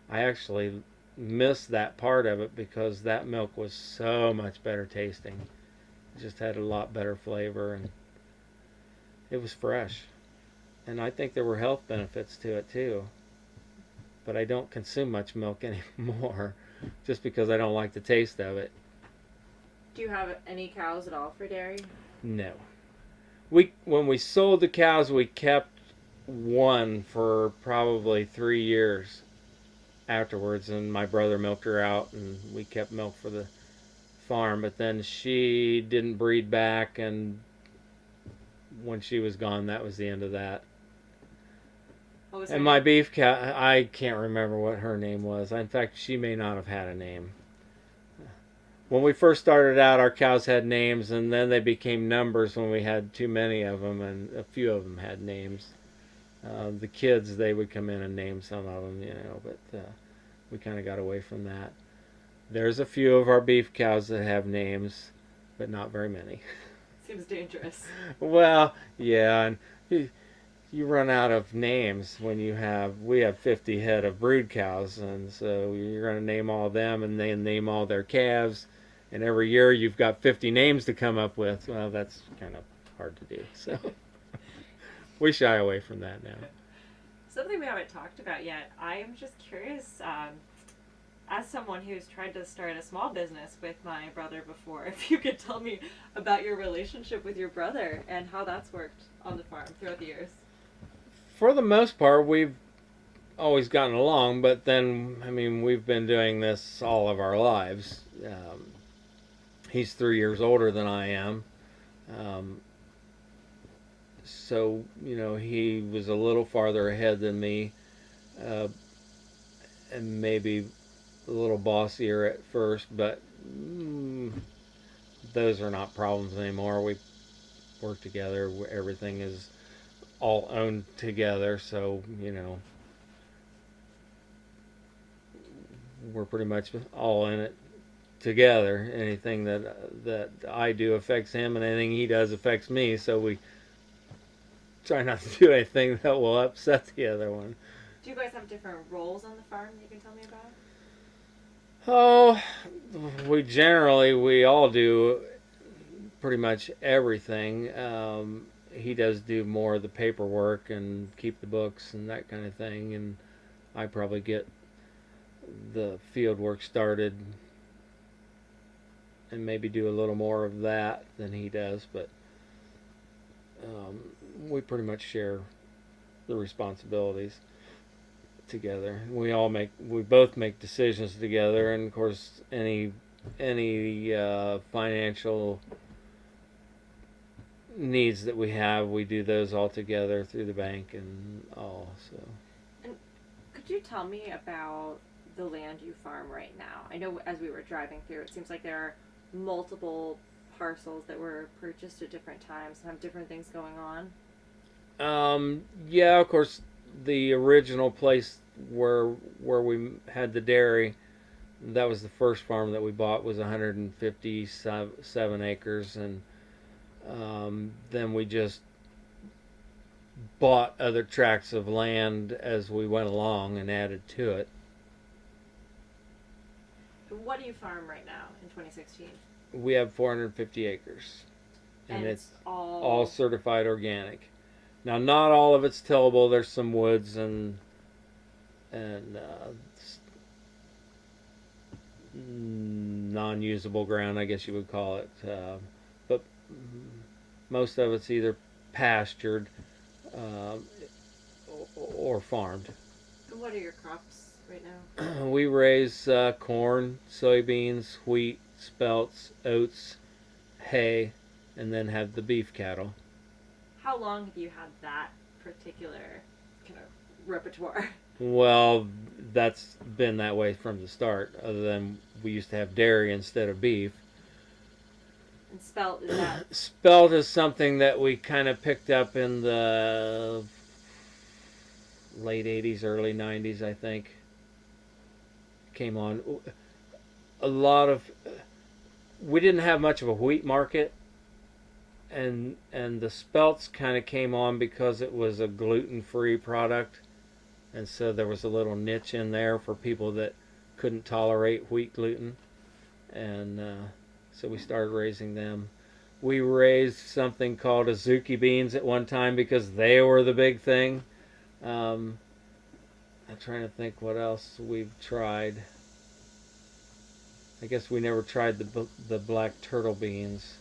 I actually missed that part of it because that milk was so much better tasting. It just had a lot better flavor, and it was fresh. And I think there were health benefits to it too. But I don't consume much milk anymore just because I don't like the taste of it. Do you have any cows at all for dairy? No. When we sold the cows, we kept one for probably 3 years afterwards, and my brother milked her out, and we kept milk for the farm. But then she didn't breed back, and when she was gone, that was the end of that. What was And her my name? beef cow, I can't remember what her name was. In fact, she may not have had a name. When we first started out, our cows had names, and then they became numbers when we had too many of them, and a few of them had names. The kids, they would come in and name some of them, but we kind of got away from that. There's a few of our beef cows that have names, but not very many. Seems dangerous. Well, yeah, and you run out of names when we have 50 head of brood cows, and so you're going to name all of them and then name all their calves, and every year you've got 50 names to come up with. Well, that's kind of hard to do, so we shy away from that now. Something we haven't talked about yet. I'm just curious, as someone who's tried to start a small business with my brother before, if you could tell me about your relationship with your brother and how that's worked on the farm throughout the years. For the most part, we've always gotten along, but then, I mean, we've been doing this all of our lives. He's 3 years older than I am. So, he was a little farther ahead than me, and maybe a little bossier at first, but those are not problems anymore. We work together. Everything is all owned together, so we're pretty much all in it together. Anything that I do affects him, and anything he does affects me, so we try not to do anything that will upset the other one. Do you guys have different roles on the farm that you can tell me about? Oh, we all do pretty much everything. He does do more of the paperwork and keep the books and that kind of thing, and I probably get the field work started and maybe do a little more of that than he does, but um, we pretty much share the responsibilities together. We both make decisions together, and of course, any financial needs that we do those all together through the bank and all. So, And could you tell me about the land you farm right now? I know as we were driving through, it seems like there are multiple parcels that were purchased at different times and have different things going on. yeah, of course, the original place where we had the dairy, that was the first farm that we bought, was 157 acres, and then we just bought other tracts of land as we went along and added to it. What do you farm right now in 2016? We have 450 acres, and it's all certified organic. Now, not all of it's tillable. There's some woods and non-usable ground, I guess you would call it. But most of it's either pastured uh, or farmed. What are your crops right now? We raise corn, soybeans, wheat, spelts, oats, hay, and then have the beef cattle. How long have you had that particular kind of repertoire? Well, that's been that way from the start, other than we used to have dairy instead of beef. And spelt is that? Spelt is something that we kind of picked up in the late 80s, early 90s, I think. Came on. A lot of. We didn't have much of a wheat market, and the spelts kind of came on because it was a gluten-free product, and so there was a little niche in there for people that couldn't tolerate wheat gluten, and so we started raising them. We raised something called azuki beans at one time because they were the big thing. I'm trying to think what else we've tried. I guess we never tried the black turtle beans,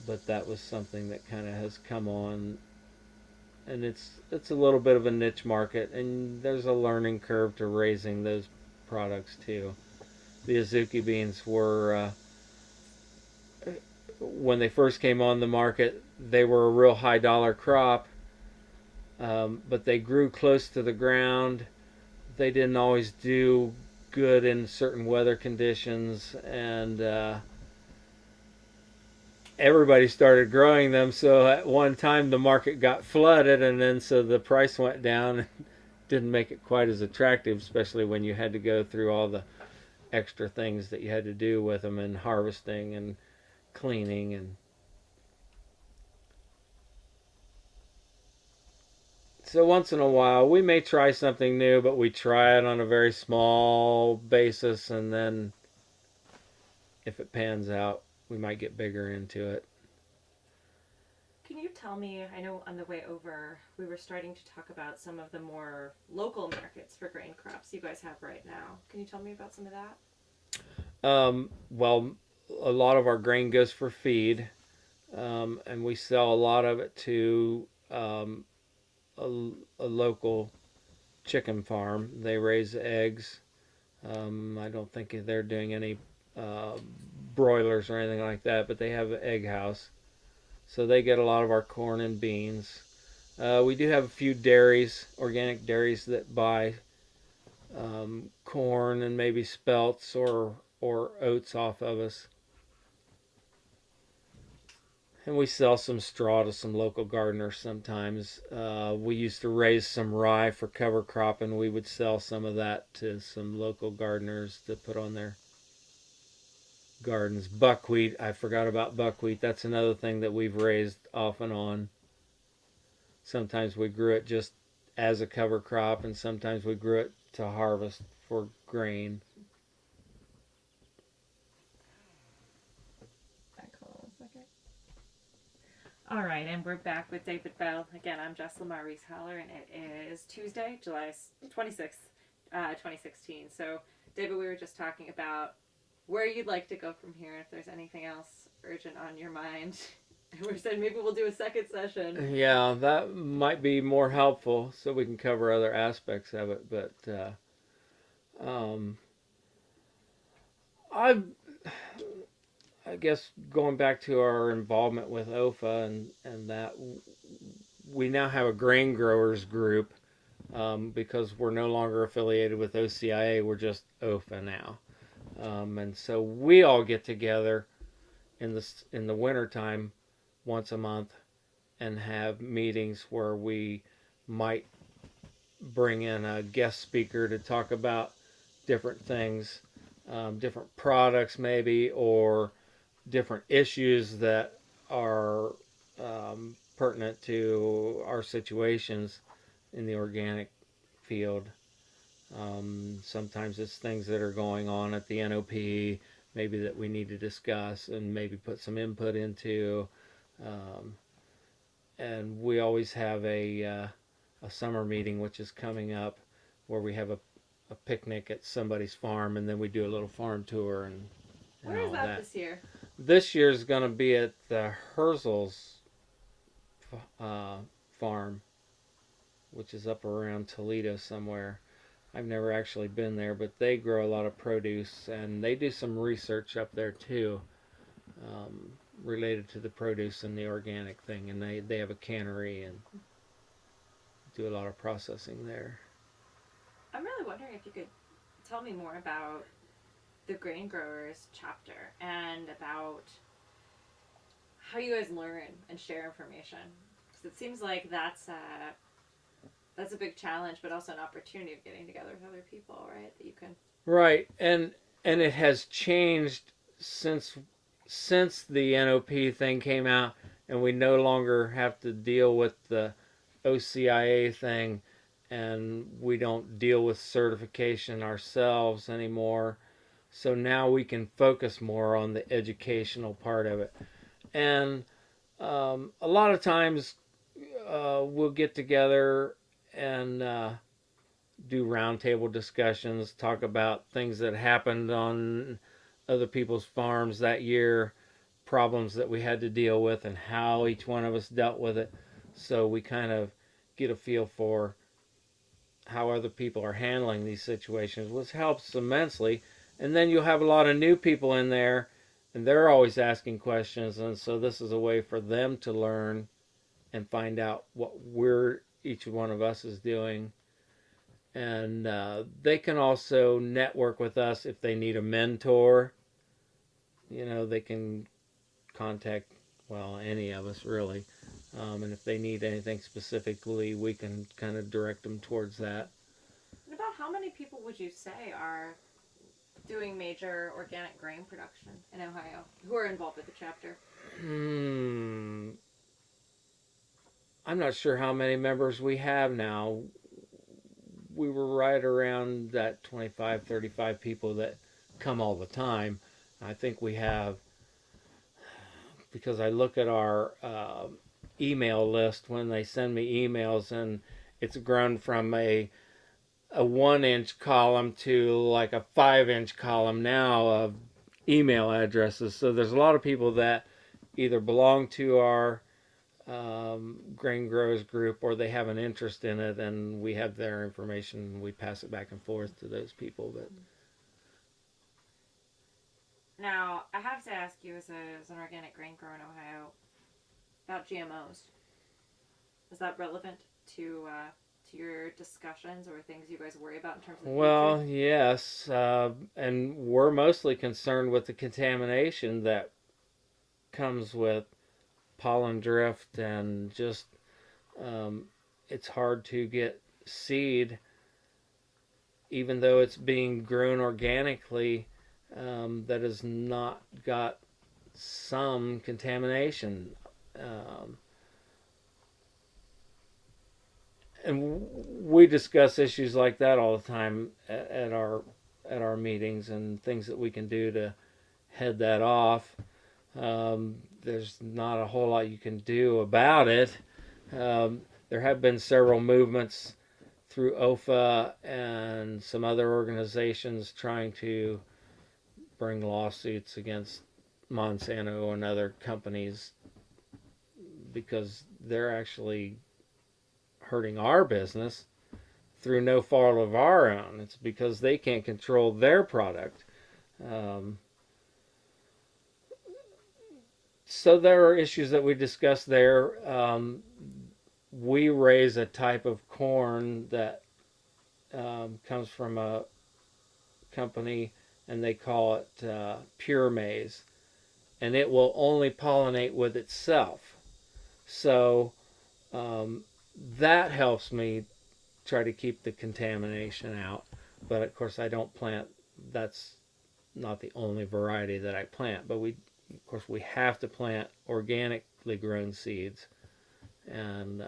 but that was something that kind of has come on, and it's a little bit of a niche market, and there's a learning curve to raising those products too. The azuki beans were when they first came on the market, they were a real high dollar crop, but they grew close to the ground. They didn't always do good in certain weather conditions, and everybody started growing them. So at one time the market got flooded, and then so the price went down and didn't make it quite as attractive, especially when you had to go through all the extra things that you had to do with them, and harvesting and cleaning. And so once in a while we may try something new, but we try it on a very small basis, and then if it pans out we might get bigger into it. Can you tell me? I know on the way over we were starting to talk about some of the more local markets for grain crops you guys have right now. Can you tell me about some of that? Well, a lot of our grain goes for feed, and we sell a lot of it to a local chicken farm. They raise eggs. I don't think they're doing any uh, broilers or anything like that, but they have an egg house. So they get a lot of our corn and beans. We do have a few dairies, organic dairies, that buy corn and maybe spelts or oats off of us. And we sell some straw to some local gardeners sometimes. We used to raise some rye for cover crop, and we would sell some of that to some local gardeners to put on their gardens. Buckwheat, I forgot about buckwheat. That's another thing that we've raised off and on. Sometimes we grew it just as a cover crop, and sometimes we grew it to harvest for grain. Hold on a second. All right, and we're back with David Bell. Again, I'm Jess Lamar Reece Holler, and it is Tuesday, July 26th, 2016. So, David, we were just talking about where you'd like to go from here, if there's anything else urgent on your mind. We said maybe we'll do a second session. Yeah, that might be more helpful so we can cover other aspects of it. But um, I, I guess going back to our involvement with OFA and that we now have a grain growers group because we're no longer affiliated with OCIA. We're just OFA now, and so we all get together in the wintertime once a month and have meetings where we might bring in a guest speaker to talk about different things, different products maybe, or different issues that are pertinent to our situations in the organic field. Sometimes it's things that are going on at the NOP, maybe that we need to discuss and maybe put some input into. Um, and we always have a summer meeting, which is coming up, where we have a picnic at somebody's farm, and then we do a little farm tour and Where is all that that. this year? This year's going to be at the Herzl's farm, which is up around Toledo somewhere. I've never actually been there, but they grow a lot of produce, and they do some research up there too, um, related to the produce and the organic thing. And they have a cannery and do a lot of processing there. I'm really wondering if you could tell me more about the grain growers chapter and about how you guys learn and share information. Because it seems like that's a big challenge, but also an opportunity of getting together with other people, right? That you can. Right, and it has changed since the NOP thing came out, and we no longer have to deal with the OCIA thing, and we don't deal with certification ourselves anymore. So now we can focus more on the educational part of it. And a lot of times we'll get together and do roundtable discussions, talk about things that happened on other people's farms that year, problems that we had to deal with, and how each one of us dealt with it. So we kind of get a feel for how other people are handling these situations, which helps immensely. And then you'll have a lot of new people in there, and they're always asking questions. And so this is a way for them to learn and find out what each one of us is doing. And they can also network with us if they need a mentor. They can contact, well, any of us really. And if they need anything specifically, we can kind of direct them towards that. And about how many people would you say are doing major organic grain production in Ohio who are involved with the chapter? I'm not sure how many members we have now. We were right around that 25, 35 people that come all the time. I think we have, because I look at our email list when they send me emails, and it's grown from a 1-inch column to like a 5-inch column now of email addresses. So there's a lot of people that either belong to our grain growers group or they have an interest in it, and we have their information and we pass it back and forth to those people. But now I have to ask you, as an organic grain grower in Ohio, about GMOs. Is that relevant to your discussions or things you guys worry about in terms of the well, future? yes, and we're mostly concerned with the contamination that comes with pollen drift, and just it's hard to get seed, even though it's being grown organically, that has not got some contamination. Um, and we discuss issues like that all the time at our meetings and things that we can do to head that off. There's not a whole lot you can do about it. There have been several movements through OFA and some other organizations trying to bring lawsuits against Monsanto and other companies because they're actually hurting our business through no fault of our own. It's because they can't control their product. Um, so there are issues that we discuss there. We raise a type of corn that comes from a company, and they call it pure maize, and it will only pollinate with itself. So um, that helps me try to keep the contamination out. But of course, I don't plant. That's not the only variety that I plant. But of course, we have to plant organically grown seeds, and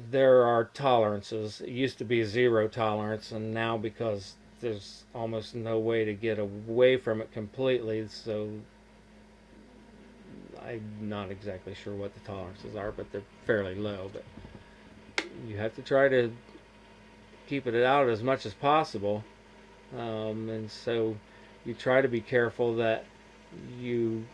there are tolerances. It used to be zero tolerance, and now because there's almost no way to get away from it completely, so I'm not exactly sure what the tolerances are, but they're fairly low. But you have to try to keep it out as much as possible, and so you try to be careful that you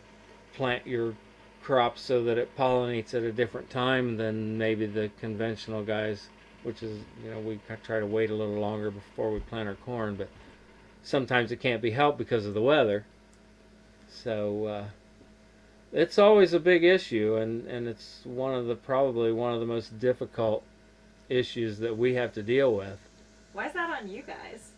plant your crops so that it pollinates at a different time than maybe the conventional guys, which is, we try to wait a little longer before we plant our corn, but sometimes it can't be helped because of the weather. So it's always a big issue, and it's probably one of the most difficult issues that we have to deal with. Why is that on you guys?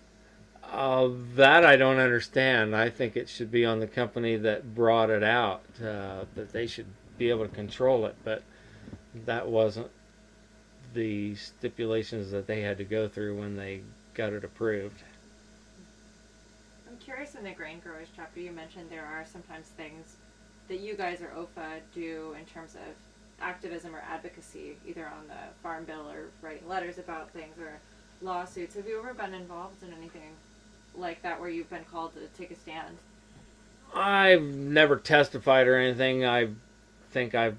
That I don't understand. I think it should be on the company that brought it out, that they should be able to control it, but that wasn't the stipulations that they had to go through when they got it approved. I'm curious, in the grain growers chapter, you mentioned there are sometimes things that you guys or OFA do in terms of activism or advocacy, either on the farm bill or writing letters about things or lawsuits. Have you ever been involved in anything like that where you've been called to take a stand? I've never testified or anything. I think I've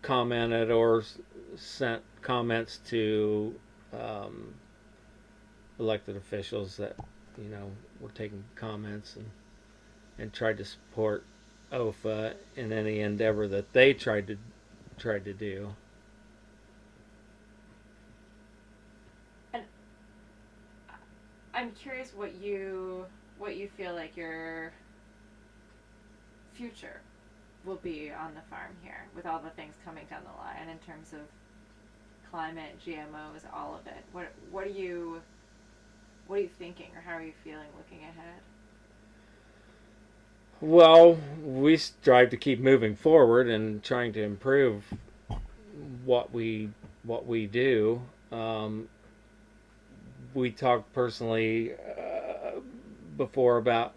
commented or sent comments to um, elected officials that were taking comments and tried to support OFA in any endeavor that they tried to do. And I'm curious what you feel like your future will be on the farm here with all the things coming down the line in terms of climate, GMOs, all of it. What are you thinking, or how are you feeling looking ahead? Well, we strive to keep moving forward and trying to improve what we do. We talked personally before about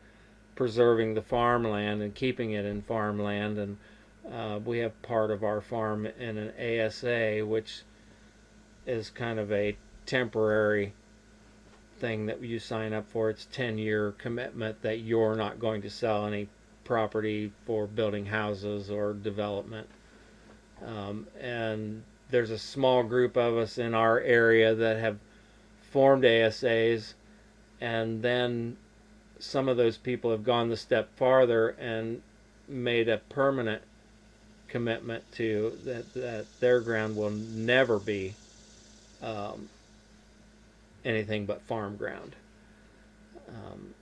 preserving the farmland and keeping it in farmland, and we have part of our farm in an ASA, which is kind of a temporary thing that you sign up for. It's 10-year commitment that you're not going to sell any property for building houses or development. And there's a small group of us in our area that have formed ASAs, and then some of those people have gone the step farther and made a permanent commitment to that their ground will never be um, anything but farm ground. Um,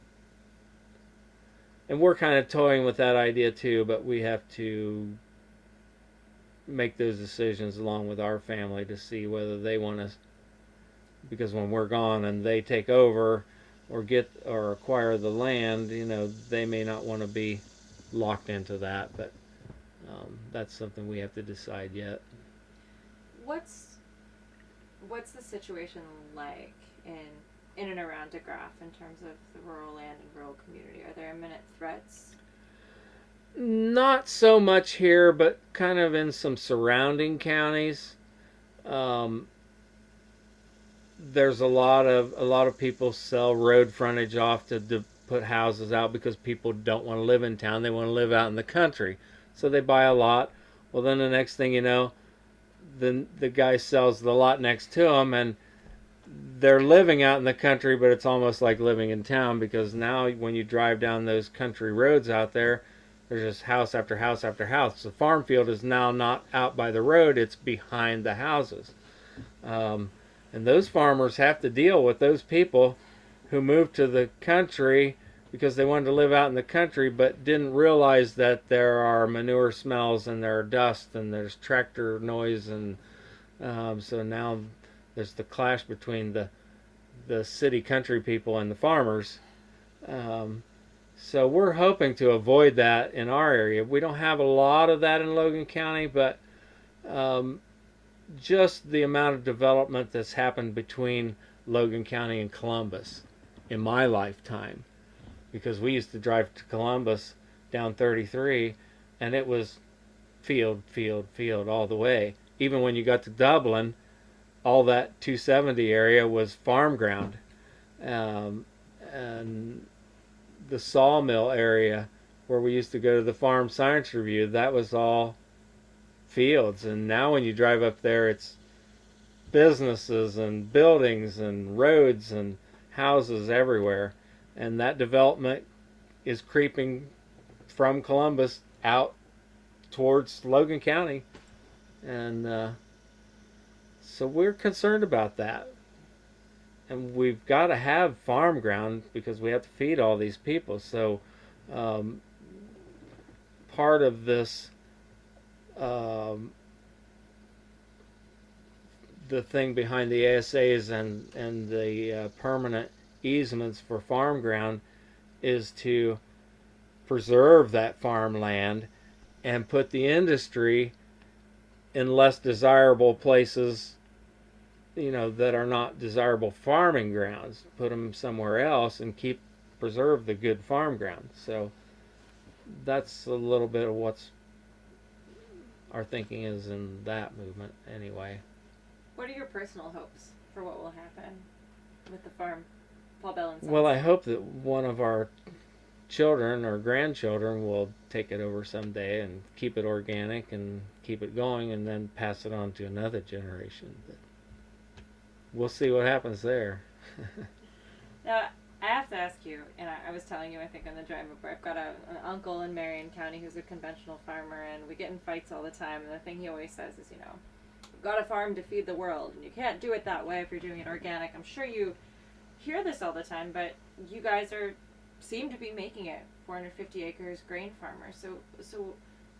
and we're kind of toying with that idea too, but we have to make those decisions along with our family to see whether they want to, because when we're gone and they take over or acquire the land, they may not want to be locked into that, but that's something we have to decide yet. What's the situation like in and around DeGraff in terms of the rural land and rural community? Are there imminent threats? Not so much here, but kind of in some surrounding counties. Um, there's a lot of people sell road frontage off to put houses out because people don't want to live in town. They want to live out in the country, so they buy a lot. Well, then the next thing you know, the guy sells the lot next to him, and they're living out in the country, but it's almost like living in town because now when you drive down those country roads out there, there's just house after house after house. The farm field is now not out by the road; it's behind the houses. Um, and those farmers have to deal with those people who moved to the country because they wanted to live out in the country but didn't realize that there are manure smells and there are dust and there's tractor noise. And so now there's the clash between the city country people and the farmers. Um, so we're hoping to avoid that in our area. We don't have a lot of that in Logan County, but um, just the amount of development that's happened between Logan County and Columbus in my lifetime. Because we used to drive to Columbus down 33 and it was field, field, field all the way. Even when you got to Dublin, all that 270 area was farm ground. Um, and the sawmill area where we used to go to the farm science review, that was all fields. And now when you drive up there, it's businesses and buildings and roads and houses everywhere. And that development is creeping from Columbus out towards Logan County. And so we're concerned about that. And we've got to have farm ground because we have to feed all these people. So um, part of this, um, the thing behind the ASAs and the permanent easements for farm ground is to preserve that farmland and put the industry in less desirable places, that are not desirable farming grounds. Put them somewhere else and preserve the good farm ground. So that's a little bit of what's our thinking is in that movement anyway. What are your personal hopes for what will happen with the farm, Paul Bell and Sons? Well, I hope that one of our children or grandchildren will take it over someday and keep it organic and keep it going and then pass it on to another generation. But we'll see what happens there. Now, I have to ask you, and I was telling you, I think on the drive over, I've got an uncle in Marion County who's a conventional farmer, and we get in fights all the time. And the thing he always says is, we've got a farm to feed the world, and you can't do it that way if you're doing it organic. I'm sure you hear this all the time, but you guys seem to be making it 450 acres grain farmers. So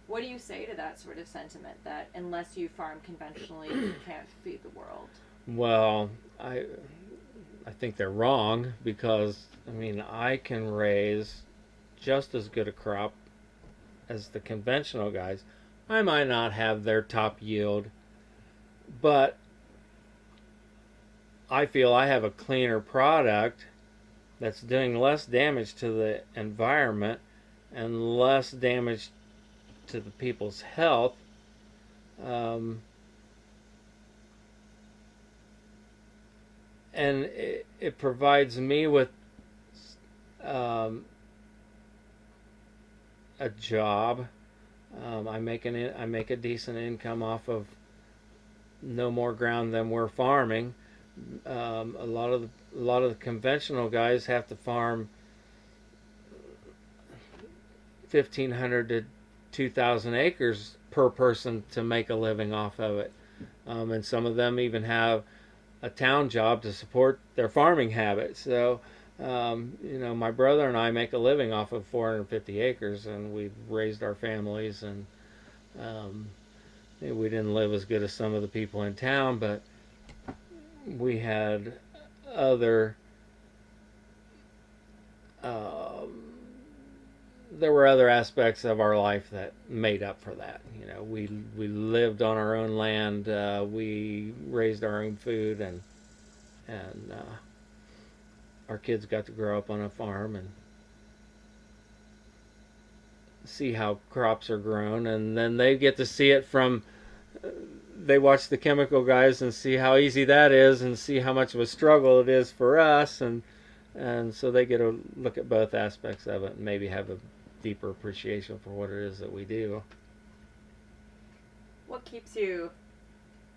what do you say to that sort of sentiment that unless you farm conventionally, you can't feed the world? Well, I think they're wrong because I can raise just as good a crop as the conventional guys. I might not have their top yield, but I feel I have a cleaner product that's doing less damage to the environment and less damage to the people's health. And it provides me with a job. I make a decent income off of no more ground than we're farming. A lot of the conventional guys have to farm 1,500 to 2,000 acres per person to make a living off of it, and some of them even have a town job to support their farming habits. So, my brother and I make a living off of 450 acres, and we've raised our families, and we didn't live as good as some of the people in town, but we had other there were other aspects of our life that made up for that. We lived on our own land, we raised our own food, and our kids got to grow up on a farm, and see how crops are grown, and then they get to see it from. They watch the chemical guys and see how easy that is, and see how much of a struggle it is for us, and so they get to look at both aspects of it and maybe have a deeper appreciation for what it is that we do. What keeps you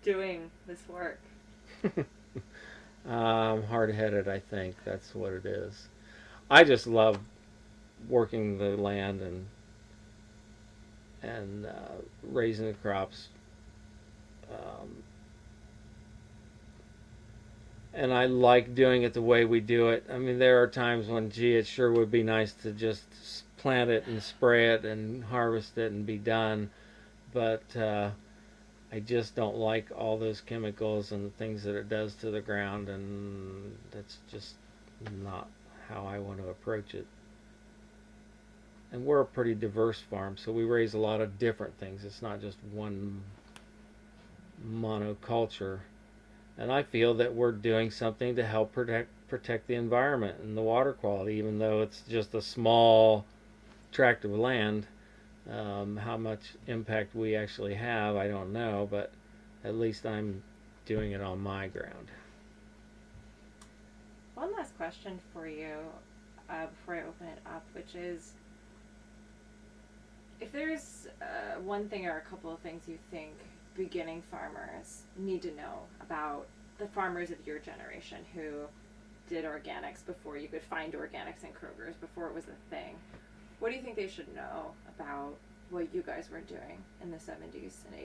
doing this work? Hard-headed, I think that's what it is. I just love working the land and raising the crops. Um, and I like doing it the way we do it. I mean, there are times when, gee, it sure would be nice to just plant it and spray it and harvest it and be done. But I just don't like all those chemicals and the things that it does to the ground, and that's just not how I want to approach it. And we're a pretty diverse farm, so we raise a lot of different things. It's not just one monoculture. And I feel that we're doing something to help protect the environment and the water quality, even though it's just a small tract of land. How much impact we actually have, I don't know, but at least I'm doing it on my ground. One last question for you before I open it up, which is, if there's one thing or a couple of things you think beginning farmers need to know about the farmers of your generation who did organics before you could find organics in Kroger's, before it was a thing, what do you think they should know about what you guys were doing in the 70s and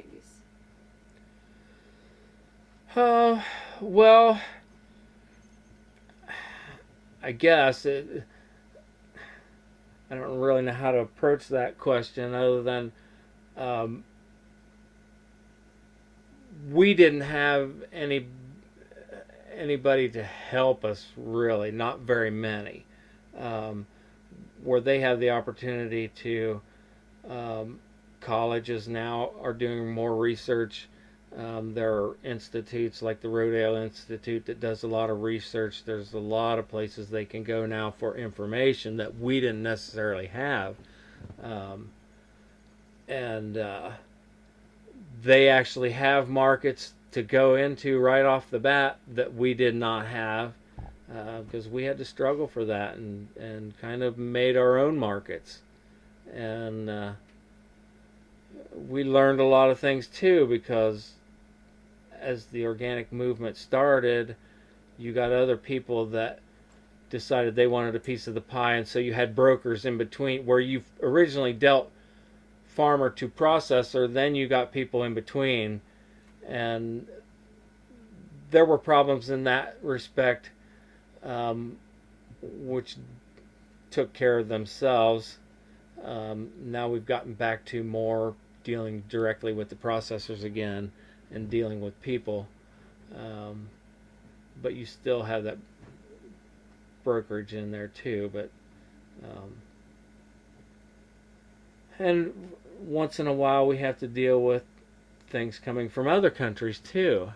80s? Well, I guess I don't really know how to approach that question other than we didn't have anybody to help us, really, not very many. Where they have the opportunity to, colleges now are doing more research. There are institutes like the Rodale Institute that does a lot of research. There's a lot of places they can go now for information that we didn't necessarily have. And they actually have markets to go into right off the bat that we did not have, because we had to struggle for that and kind of made our own markets. And we learned a lot of things too, because as the organic movement started, you got other people that decided they wanted a piece of the pie, and so you had brokers in between where you originally dealt farmer to processor, then you got people in between, and there were problems in that respect, which took care of themselves. Now we've gotten back to more dealing directly with the processors again and dealing with people, but you still have that brokerage in there too. But and once in a while we have to deal with things coming from other countries too.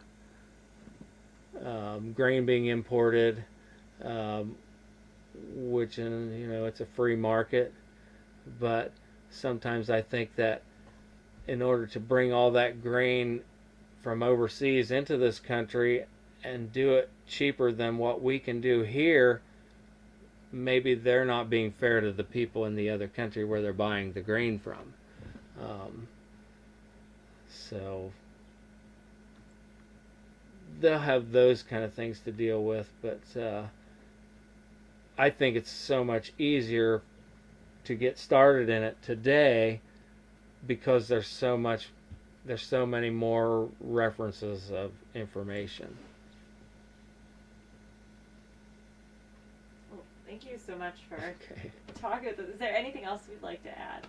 Grain being imported, which it's a free market, but sometimes I think that in order to bring all that grain from overseas into this country and do it cheaper than what we can do here, maybe they're not being fair to the people in the other country where they're buying the grain from. So they'll have those kind of things to deal with, but I think it's so much easier to get started in it today because there's so many more references of information. Well, thank you so much for talking with us. Is there anything else you'd like to add?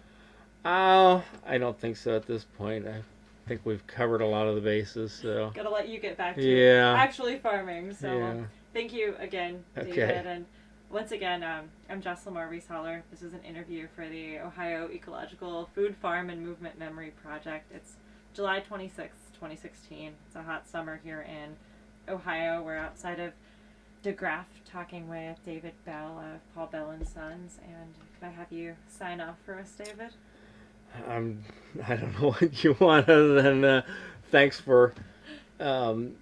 I don't think so at this point. I think we've covered a lot of the bases. So gotta let you get back to actually farming. So yeah. Thank you again, David. And once again, I'm Jess Lamar Reece Holler. This is an interview for the Ohio Ecological Food Farm and Movement Memory Project. It's July 26th, 2016. It's a hot summer here in Ohio. We're outside of DeGraff talking with David Bell of Paul Bell and Sons. And could I have you sign off for us, David? I'm, I don't know what you want other than thanks for um,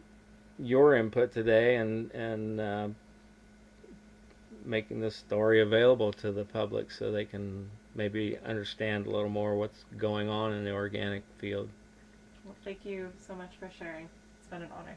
your input today and making this story available to the public so they can maybe understand a little more what's going on in the organic field. Well, thank you so much for sharing. It's been an honor.